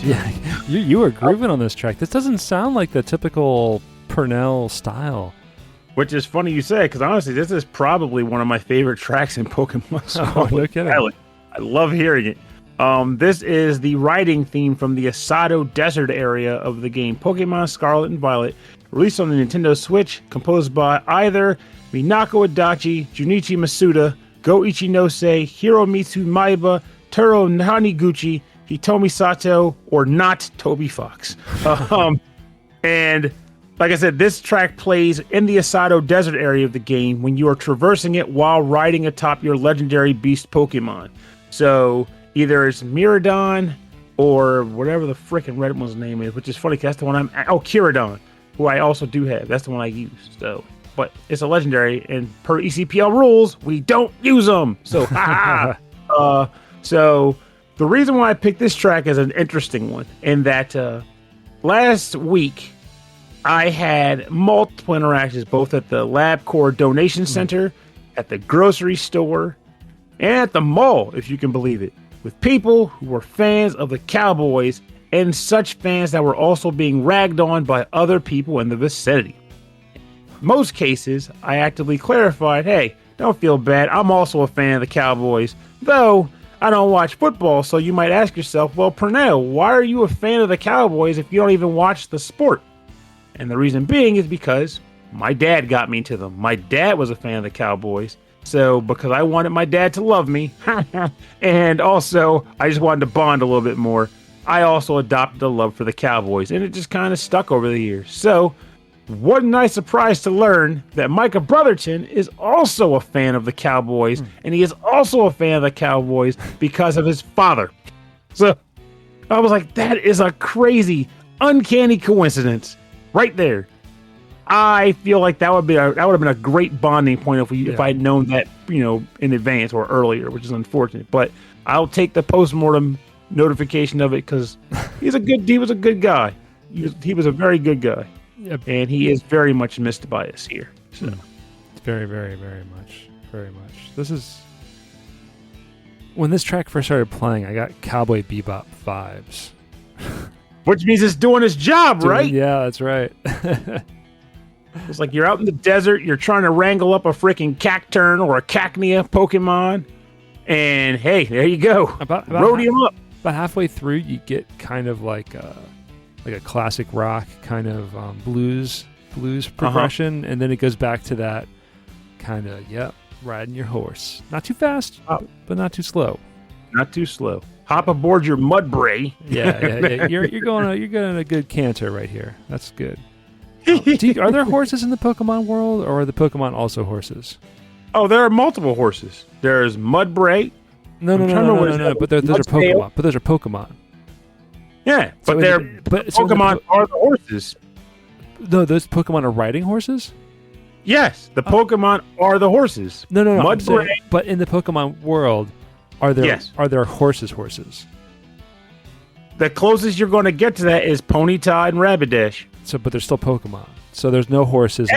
Speaker 2: Yeah, you were grooving on this track. This doesn't sound like the typical Pernell style.
Speaker 3: Which is funny you say, because honestly, this is probably one of my favorite tracks in Pokemon Scarlet.
Speaker 2: Oh, no kidding.
Speaker 3: I love hearing it. This is the riding theme from the Asado Desert area of the game Pokemon Scarlet and Violet, released on the Nintendo Switch, composed by either Minako Adachi, Junichi Masuda, Go Ichinose, Hiromitsu Maiba, Turo Taniguchi, Hitomi Sato, or not Toby Fox. And like I said, this track plays in the Asado Desert area of the game when you are traversing it while riding atop your legendary beast Pokemon. So either it's Miradon or whatever the frickin' red one's name is, which is funny because that's the one Kiradon, who I also do have. That's the one I use. So, but it's a legendary, and per ECPL rules, we don't use them. So, so the reason why I picked this track is an interesting one, in that last week I had multiple interactions, both at the LabCorp Donation Center, at the grocery store, and at the mall, if you can believe it, with people who were fans of the Cowboys, and such fans that were also being ragged on by other people in the vicinity. In most cases, I actively clarified, hey, don't feel bad, I'm also a fan of the Cowboys, though I don't watch football, so you might ask yourself, well, Pernell, why are you a fan of the Cowboys if you don't even watch the sport? And the reason being is because my dad got me into them. My dad was a fan of the Cowboys, so because I wanted my dad to love me, and also I just wanted to bond a little bit more, I also adopted a love for the Cowboys, and it just kind of stuck over the years. So, what a nice surprise to learn that Micah Brotherton is also a fan of the Cowboys, and he is also a fan of the Cowboys because of his father. So, I was like, that is a crazy, uncanny coincidence right there. I feel like that would have been a great bonding point if I had known that, in advance or earlier, which is unfortunate. But I'll take the postmortem notification of it because he was a good guy. He was a very good guy. Yep. And he is very much missed by us here. So,
Speaker 2: very, very, very much. Very much. This is... When this track first started playing, I got Cowboy Bebop vibes.
Speaker 3: Which means it's doing its job, right?
Speaker 2: Yeah, that's right.
Speaker 3: It's like you're out in the desert, you're trying to wrangle up a freaking Cacturn or a Cacnea Pokemon, and hey, there you go.
Speaker 2: About
Speaker 3: Roadium up.
Speaker 2: About halfway through, you get kind of like a classic rock kind of blues progression, and then it goes back to that kind of riding your horse. Not too fast, but not too slow.
Speaker 3: Not too slow. hop aboard your Mudbray.
Speaker 2: Yeah. You're going a good canter right here. That's good. Are there horses in the Pokemon world, or are the Pokemon also horses?
Speaker 3: Oh, there are multiple horses. There's Mudbray.
Speaker 2: No. But those are Pokemon. But those are Pokemon.
Speaker 3: Yeah, but Pokemon are the horses.
Speaker 2: No, those Pokemon are riding horses?
Speaker 3: Yes, the Pokemon are the horses.
Speaker 2: No.
Speaker 3: Mudbray.
Speaker 2: But in the Pokemon world, are there horses?
Speaker 3: The closest you're going to get to that is Ponyta and Rapidash.
Speaker 2: But they're still Pokemon. So there's no horses.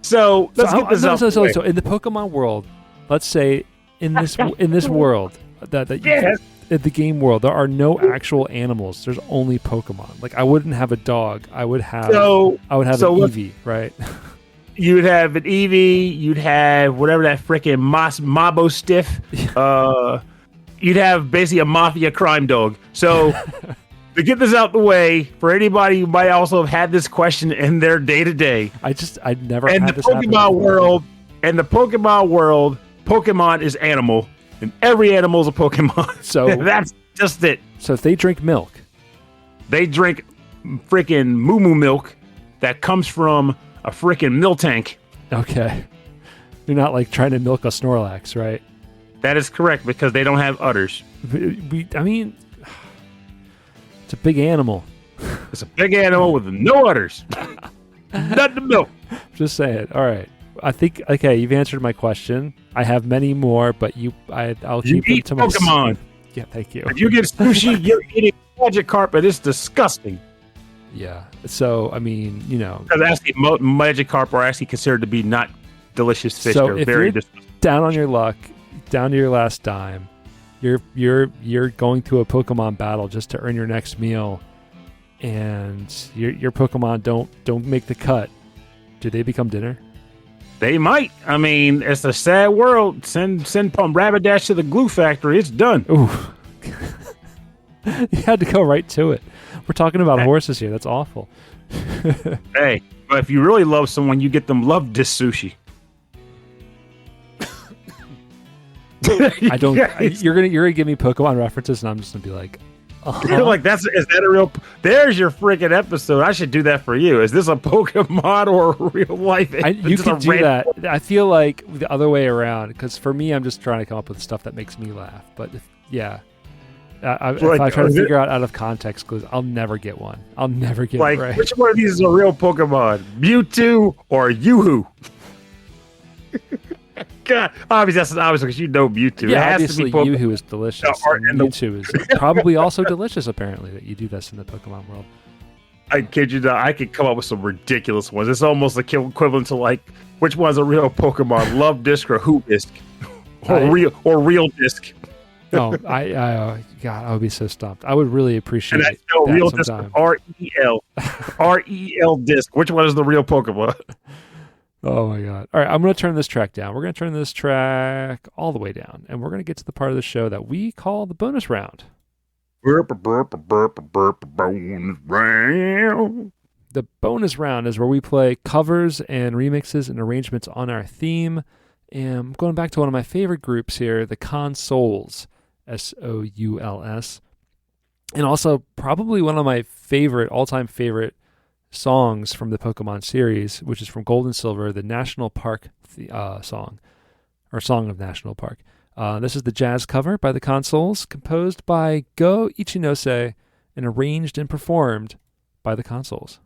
Speaker 3: So let's get this out.
Speaker 2: So in the Pokemon world, let's say in this world in the game world, there are no actual animals. There's only Pokemon. Like I wouldn't have a dog. I would have an Eevee, right?
Speaker 3: You would have an Eevee. You'd have whatever that freaking Mabo Stiff. You'd have basically a mafia crime dog. So to get this out the way, for anybody who might also have had this question in their day to day,
Speaker 2: I'd never.
Speaker 3: In the Pokemon world, Pokemon is animal, and every animal is a Pokemon. So that's just it.
Speaker 2: So if they drink milk,
Speaker 3: they drink freaking moo milk that comes from a freaking milk tank.
Speaker 2: Okay, you're not like trying to milk a Snorlax, right?
Speaker 3: That is correct, because they don't have udders.
Speaker 2: I mean, it's a big animal.
Speaker 3: It's a big animal with no udders. Nothing to milk.
Speaker 2: Just saying. All right. I think, okay, you've answered my question. I have many more, but I'll keep them to myself.
Speaker 3: Pokemon.
Speaker 2: Yeah, thank you.
Speaker 3: If you get sushi, you're eating Magikarp, but it's disgusting.
Speaker 2: Yeah. So, I mean,
Speaker 3: Because actually, Magikarp are actually considered to be not delicious fish.
Speaker 2: So
Speaker 3: They're very disgusting.
Speaker 2: Down on your luck, down to your last dime, you're going to a Pokemon battle just to earn your next meal, and your Pokemon don't make the cut. Do they become dinner?
Speaker 3: They might. I mean, it's a sad world. Send Rapidash to the glue factory. It's done.
Speaker 2: Ooh. You had to go right to it. We're talking about horses here. That's awful.
Speaker 3: Hey, but if you really love someone, you get them love this sushi.
Speaker 2: I don't. You're gonna give me Pokemon references, and I'm just gonna be like,
Speaker 3: You're like, is that a real? There's your freaking episode. I should do that for you. Is this a Pokemon or a real life?
Speaker 2: You can do that. I feel like the other way around, because for me, I'm just trying to come up with stuff that makes me laugh. But if I try to figure out of context clues, I'll never get one. I'll never get it right.
Speaker 3: Which one of these is a real Pokemon? Mewtwo or Yoo-Hoo? God, obviously that's obvious because Mewtwo.
Speaker 2: Yeah, it has to be Yoo-Hoo is delicious. And Mewtwo is probably also delicious. Apparently, that you do this in the Pokemon world.
Speaker 3: I kid you not. I could come up with some ridiculous ones. It's almost equivalent to like which one's a real Pokemon, Love Disc or Who Disc, or real Disc.
Speaker 2: No, God, I would be so stumped. I would really appreciate that
Speaker 3: real
Speaker 2: sometime.
Speaker 3: Disc, REL Disc. Which one is the real Pokemon?
Speaker 2: Oh my God. All right, I'm going to turn this track down. We're going to turn this track all the way down, and we're going to get to the part of the show that we call the bonus round.
Speaker 3: Bonus round.
Speaker 2: The bonus round is where we play covers and remixes and arrangements on our theme. And I'm going back to one of my favorite groups here, the Consouls, Souls. And also probably one of my all-time favorite songs from the Pokemon series, which is from Gold and Silver, the National Park song, or Song of National Park. This is the jazz cover by the Consouls, composed by Go Ichinose and arranged and performed by the Consouls.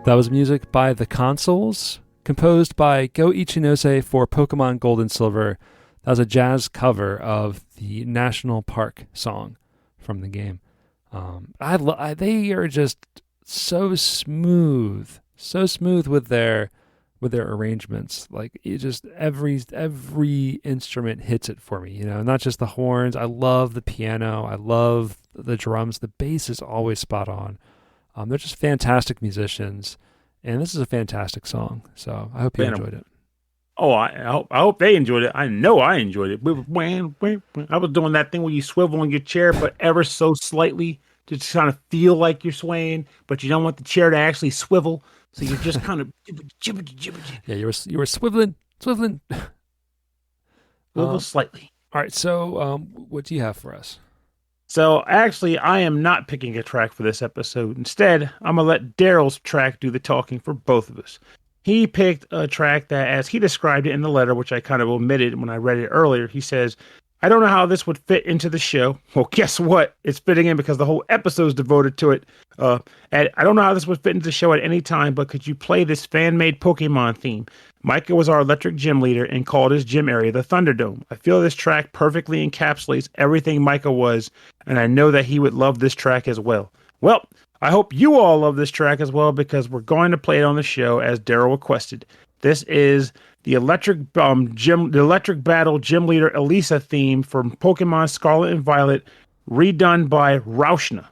Speaker 2: That was music by the Consouls, composed by Go Ichinose for Pokemon Gold and Silver. That was a jazz cover of the National Park song from the game. They are just so smooth with their arrangements. Like it just every instrument hits it for me. You know, not just the horns. I love the piano. I love the drums. The bass is always spot on. They're just fantastic musicians, and this is a fantastic song. So I hope you enjoyed it.
Speaker 3: Oh, I hope they enjoyed it. I know I enjoyed it. I was doing that thing where you swivel in your chair, but ever so slightly, just kind of feel like you're swaying, but you don't want the chair to actually swivel, so you're just kind of
Speaker 2: yeah, you were swiveling, swivel
Speaker 3: slightly.
Speaker 2: All right, so what do you have for us?
Speaker 3: So actually, I am not picking a track for this episode. Instead, I'm gonna let Daryl's track do the talking for both of us. He picked a track that, as he described it in the letter, which I kind of omitted when I read it earlier, he says, I don't know how this would fit into the show. Well, guess what? It's fitting in because the whole episode is devoted to it. And I don't know how this would fit into the show at any time, but could you play this fan-made Pokemon theme? Micah was our electric gym leader and called his gym area the Thunderdome. I feel this track perfectly encapsulates everything Micah was, and I know that he would love this track as well. Well, I hope you all love this track as well, because we're going to play it on the show as Daryl requested. This is the electric battle gym leader Elesa theme from Pokemon Scarlet and Violet, redone by Rausha.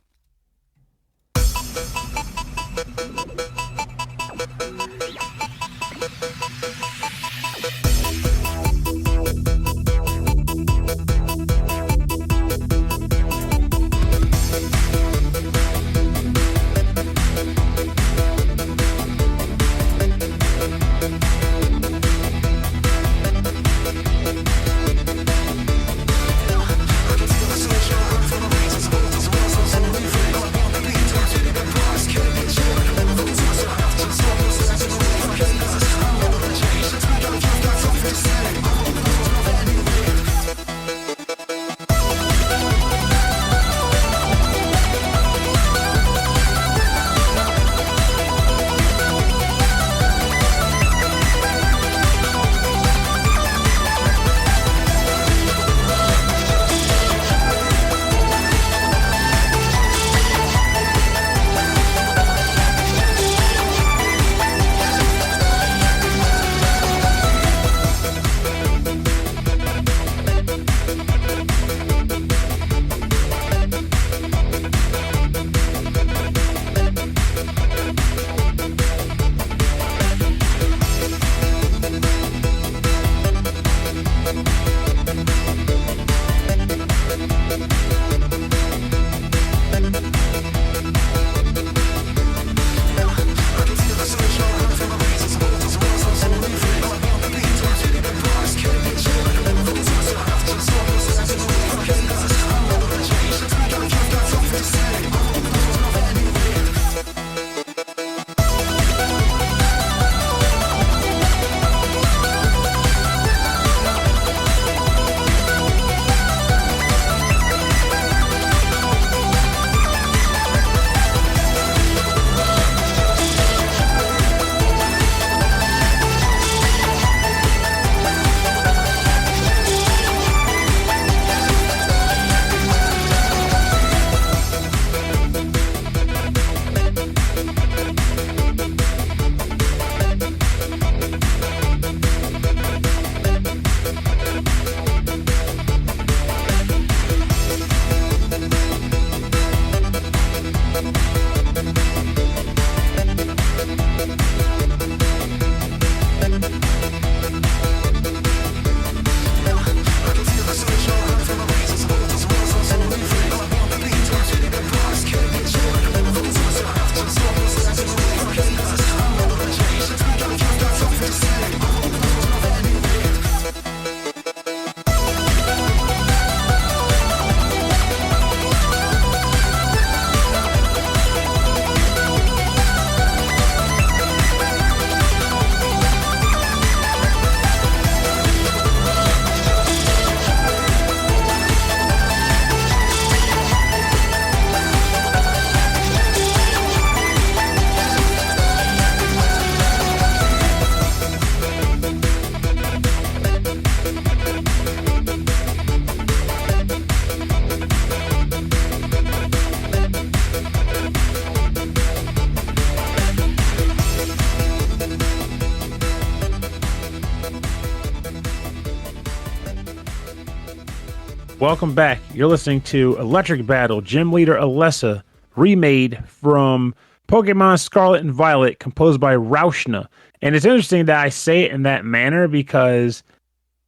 Speaker 3: Welcome back. You're listening to Electric Battle, Gym Leader Elesa, remade from Pokemon Scarlet and Violet, composed by Rausha. And it's interesting that I say it in that manner because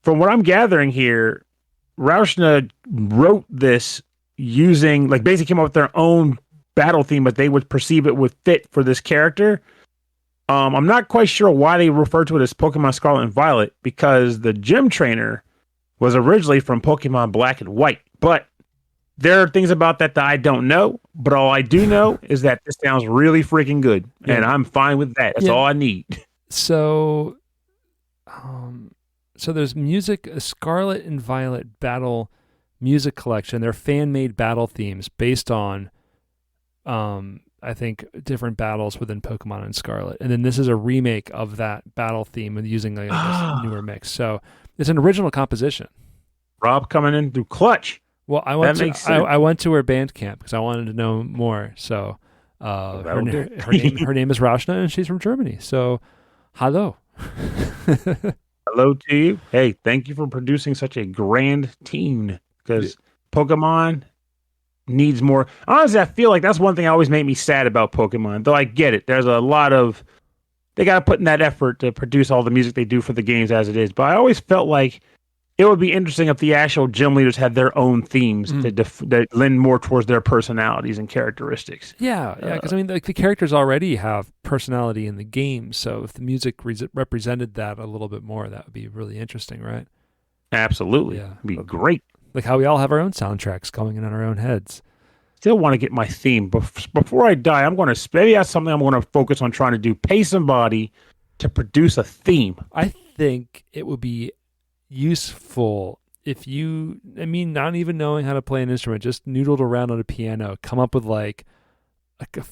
Speaker 3: from what I'm gathering here, Rausha wrote this using, like, basically came up with their own battle theme, but they would perceive it would fit for this character. I'm not quite sure why they refer to it as Pokemon Scarlet and Violet, because the gym trainer was originally from Pokemon Black and White. But there are things about that I don't know. But all I do know is that this sounds really freaking good. Yeah. And I'm fine with that. That's all I need.
Speaker 2: So there's music, a Scarlet and Violet battle music collection. They're fan-made battle themes based on, I think, different battles within Pokemon and Scarlet. And then this is a remake of that battle theme and using like a newer mix. So it's an original composition. Rob
Speaker 3: coming in through clutch.
Speaker 2: Well, I went to her band camp because I wanted to know more. So her name is Rausha, and she's from Germany. So hello.
Speaker 3: Hello to you. Hey, thank you for producing such a grand team, because Pokemon needs more. Honestly, I feel like that's one thing that always made me sad about Pokemon, though I get it. There's a lot of, they got to put in that effort to produce all the music they do for the games as it is. But I always felt like it would be interesting if the actual gym leaders had their own themes that lend more towards their personalities and characteristics.
Speaker 2: Yeah, because I mean, the characters already have personality in the game, so if the music represented that a little bit more, that would be really interesting, right?
Speaker 3: Absolutely. Yeah. It'd be great.
Speaker 2: Like how we all have our own soundtracks going in our own heads.
Speaker 3: Still want to get my theme. Before I die, I'm going to, maybe that's something I'm going to focus on trying to do, pay somebody to produce a theme.
Speaker 2: I think it would be useful if you, I mean, not even knowing how to play an instrument, just noodled around on a piano, come up with like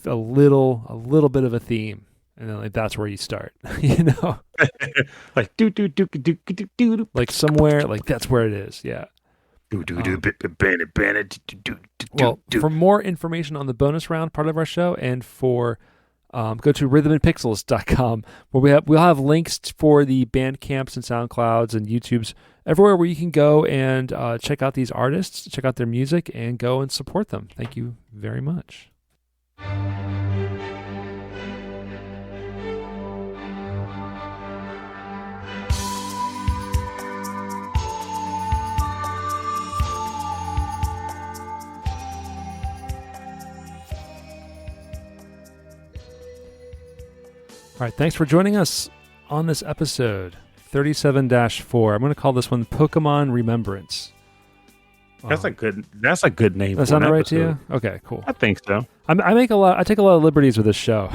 Speaker 2: a little bit of a theme, and then like that's where you start, you know,
Speaker 3: like do do do do do do,
Speaker 2: like somewhere like that's where it is, yeah. Well, for more information on the bonus round part of our show, and for go to rhythmandpixels.com, where we'll have links for the Bandcamps and SoundClouds and YouTubes, everywhere where you can go and check out these artists, check out their music, and go and support them. Thank you very much. All right, thanks for joining us on this episode, 37-4. I'm going to call this one Pokemon Remembrance.
Speaker 3: That's a good name.
Speaker 2: That sound right to you? Okay, cool.
Speaker 3: I think so.
Speaker 2: I take a lot of liberties with this show.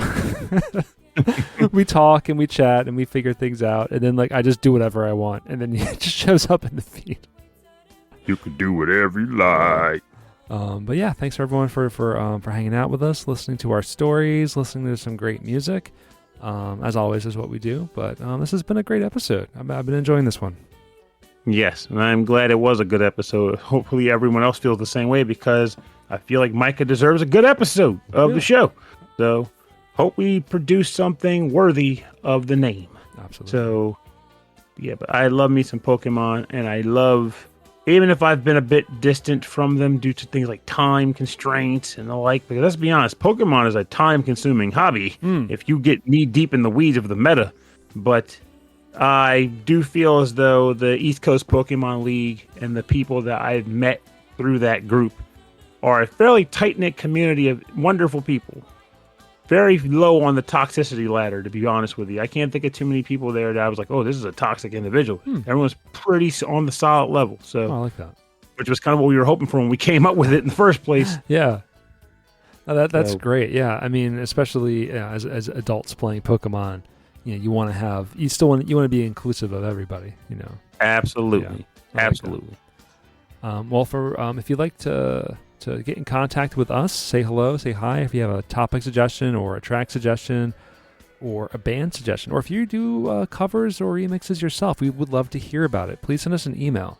Speaker 2: We talk and we chat and we figure things out, and then like I just do whatever I want, and then it just shows up in the feed.
Speaker 1: You can do whatever you like.
Speaker 2: But yeah, thanks for everyone for hanging out with us, listening to our stories, listening to some great music. As always is what we do, but this has been a great episode. I've been enjoying this one.
Speaker 3: Yes, and I'm glad it was a good episode. Hopefully everyone else feels the same way, because I feel like Micah deserves a good episode of the show. So hope we produce something worthy of the name.
Speaker 2: Absolutely.
Speaker 3: So yeah, but I love me some Pokemon, and I love, even if I've been a bit distant from them due to things like time constraints and the like, because let's be honest, Pokemon is a time-consuming hobby if you get knee-deep in the weeds of the meta. But I do feel as though the East Coast Pokemon League and the people that I've met through that group are a fairly tight-knit community of wonderful people. Very low on the toxicity ladder, to be honest with you. I can't think of too many people there that I was like, oh, this is a toxic individual. Everyone's pretty on the solid level. So
Speaker 2: I like that.
Speaker 3: Which was kind of what we were hoping for when we came up with it in the first place.
Speaker 2: Yeah. That's great. Yeah. I mean, especially as adults playing Pokemon, you know, you want to be inclusive of everybody, you know.
Speaker 3: Absolutely.
Speaker 2: Yeah,
Speaker 3: absolutely.
Speaker 2: Well, for if you'd like to get in contact with us, say hello, say hi. If you have a topic suggestion or a track suggestion or a band suggestion, or if you do covers or remixes yourself, we would love to hear about it. Please send us an email.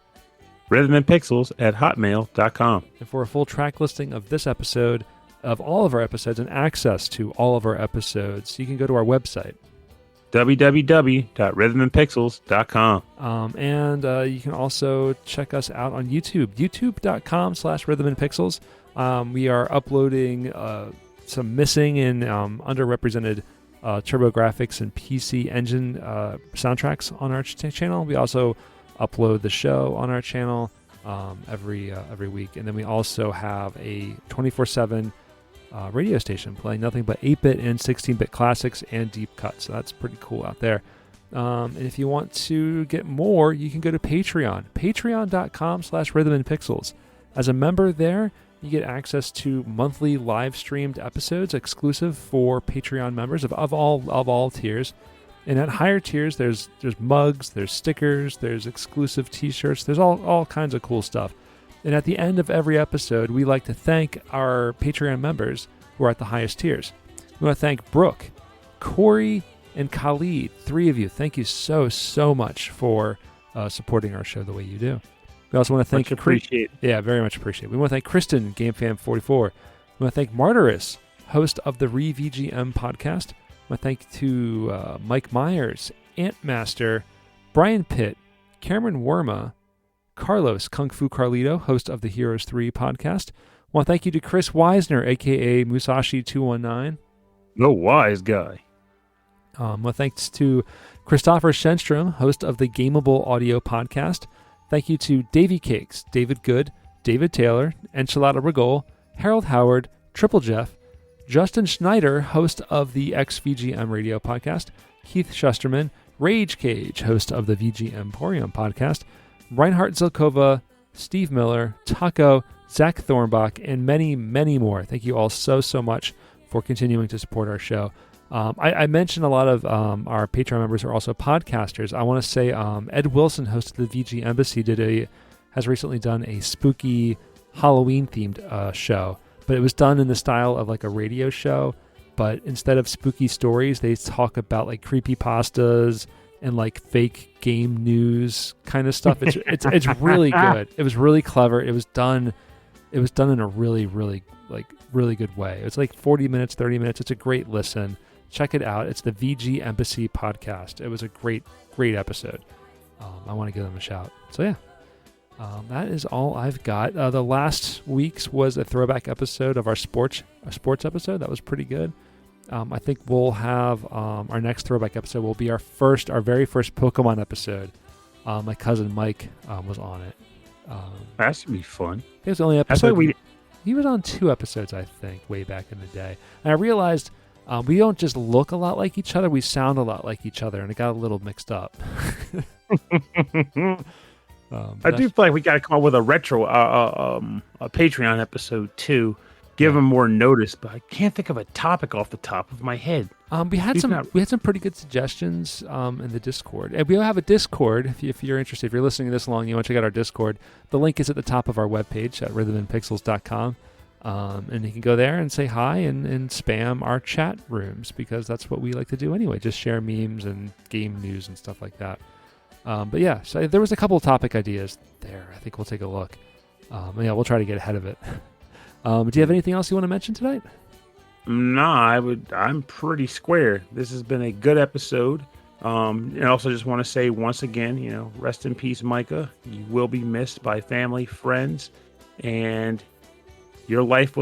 Speaker 3: rhythmandpixels@hotmail.com.
Speaker 2: And for a full track listing of this episode, of all of our episodes, and access to all of our episodes, you can go to our website.
Speaker 3: www.rhythmandpixels.com.
Speaker 2: And you can also check us out on YouTube, youtube.com/rhythmandpixels. We are uploading some missing and underrepresented TurboGrafx and PC Engine soundtracks on our channel. We also upload the show on our channel every week. And then we also have a 24/7 radio station playing nothing but 8-bit and 16-bit classics and deep cuts. So that's pretty cool out there. And if you want to get more, you can go to Patreon, patreon.com/rhythmandpixels. As a member there, you get access to monthly live streamed episodes exclusive for Patreon members of all tiers. And at higher tiers, there's mugs, there's stickers, there's exclusive t-shirts, there's all kinds of cool stuff. And at the end of every episode, we like to thank our Patreon members who are at the highest tiers. We want to thank Brooke, Corey, and Khalid, 3 of you. Thank you so much for supporting our show the way you do. We also want to thank...
Speaker 3: Much appreciate.
Speaker 2: Yeah, very much appreciate. We want to thank Kristen, GameFam44. We want to thank Martyrus, host of the ReVGM podcast. We want to thank to Mike Myers, Antmaster, Brian Pitt, Cameron Worma, Carlos, Kung Fu Carlito, host of the Heroes 3 podcast. I want to thank you to Chris Weisner, a.k.a. Musashi219.
Speaker 3: No wise guy.
Speaker 2: Well, thanks to Christopher Shenstrom, host of the Gameable Audio podcast. Thank you to Davey Cakes, David Good, David Taylor, Enchilada Regol, Harold Howard, Triple Jeff, Justin Schneider, host of the XVGM radio podcast, Keith Shusterman, Rage Cage, host of the VG Emporium podcast, Reinhard Zilkova, Steve Miller, Taco, Zach Thornbach, and many, many more. Thank you all so much for continuing to support our show. I mentioned a lot of our Patreon members are also podcasters. I want to say Ed Wilson, host of the VG Embassy, has recently done a spooky Halloween-themed show, but it was done in the style of like a radio show, but instead of spooky stories, they talk about like creepypastas and like fake game news kind of stuff. It's really good. It was really clever. It was done in a really good way. It's like 40 minutes, 30 minutes. It's a great listen. Check it out. It's the VG Embassy podcast. It was a great episode. I want to give them a shout. So yeah, that is all I've got. The last week's was a throwback episode of our sports episode. That was pretty good. I think we'll have our next throwback episode will be our very first Pokemon episode. My cousin Mike was on it.
Speaker 3: That should be fun.
Speaker 2: It was the only episode. He was on 2 episodes, I think, way back in the day. And I realized we don't just look a lot like each other; we sound a lot like each other, and it got a little mixed up.
Speaker 3: I do feel like we got to come up with a retro, a Patreon episode too. Give them more notice, but I can't think of a topic off the top of my head. We had some pretty good suggestions in the Discord, and we have a Discord. If you're interested, if you're listening this long, you want to check out our Discord. The link is at the top of our webpage at rhythmandpixels.com, and you can go there and say hi and spam our chat rooms because that's what we like to do anyway. Just share memes and game news and stuff like that. But yeah, so there was a couple of topic ideas there. I think we'll take a look. Yeah, we'll try to get ahead of it. Do you have anything else you want to mention tonight? I'm pretty square. This has been a good episode. And also just want to say once again, rest in peace, Micah. You will be missed by family, friends, and your life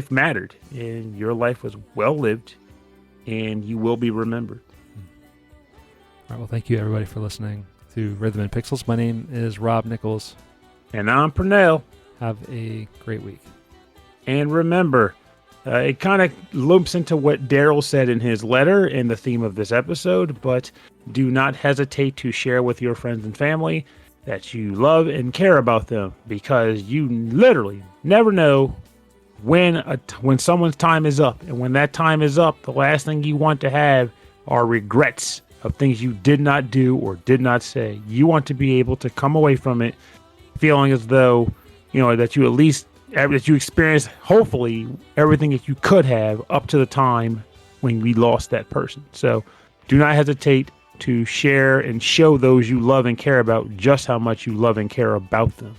Speaker 3: mattered, and your life was well lived, and you will be remembered.
Speaker 2: All right. Well, thank you everybody for listening to Rhythm and Pixels. My name is Rob Nichols,
Speaker 3: and I'm Pernell.
Speaker 2: Have a great week.
Speaker 3: And remember, it kind of loops into what Daryl said in his letter and the theme of this episode, but do not hesitate to share with your friends and family that you love and care about them, because you literally never know when someone's time is up. And when that time is up, the last thing you want to have are regrets of things you did not do or did not say. You want to be able to come away from it feeling as though, that you experienced, hopefully, everything that you could have up to the time when we lost that person. So do not hesitate to share and show those you love and care about just how much you love and care about them.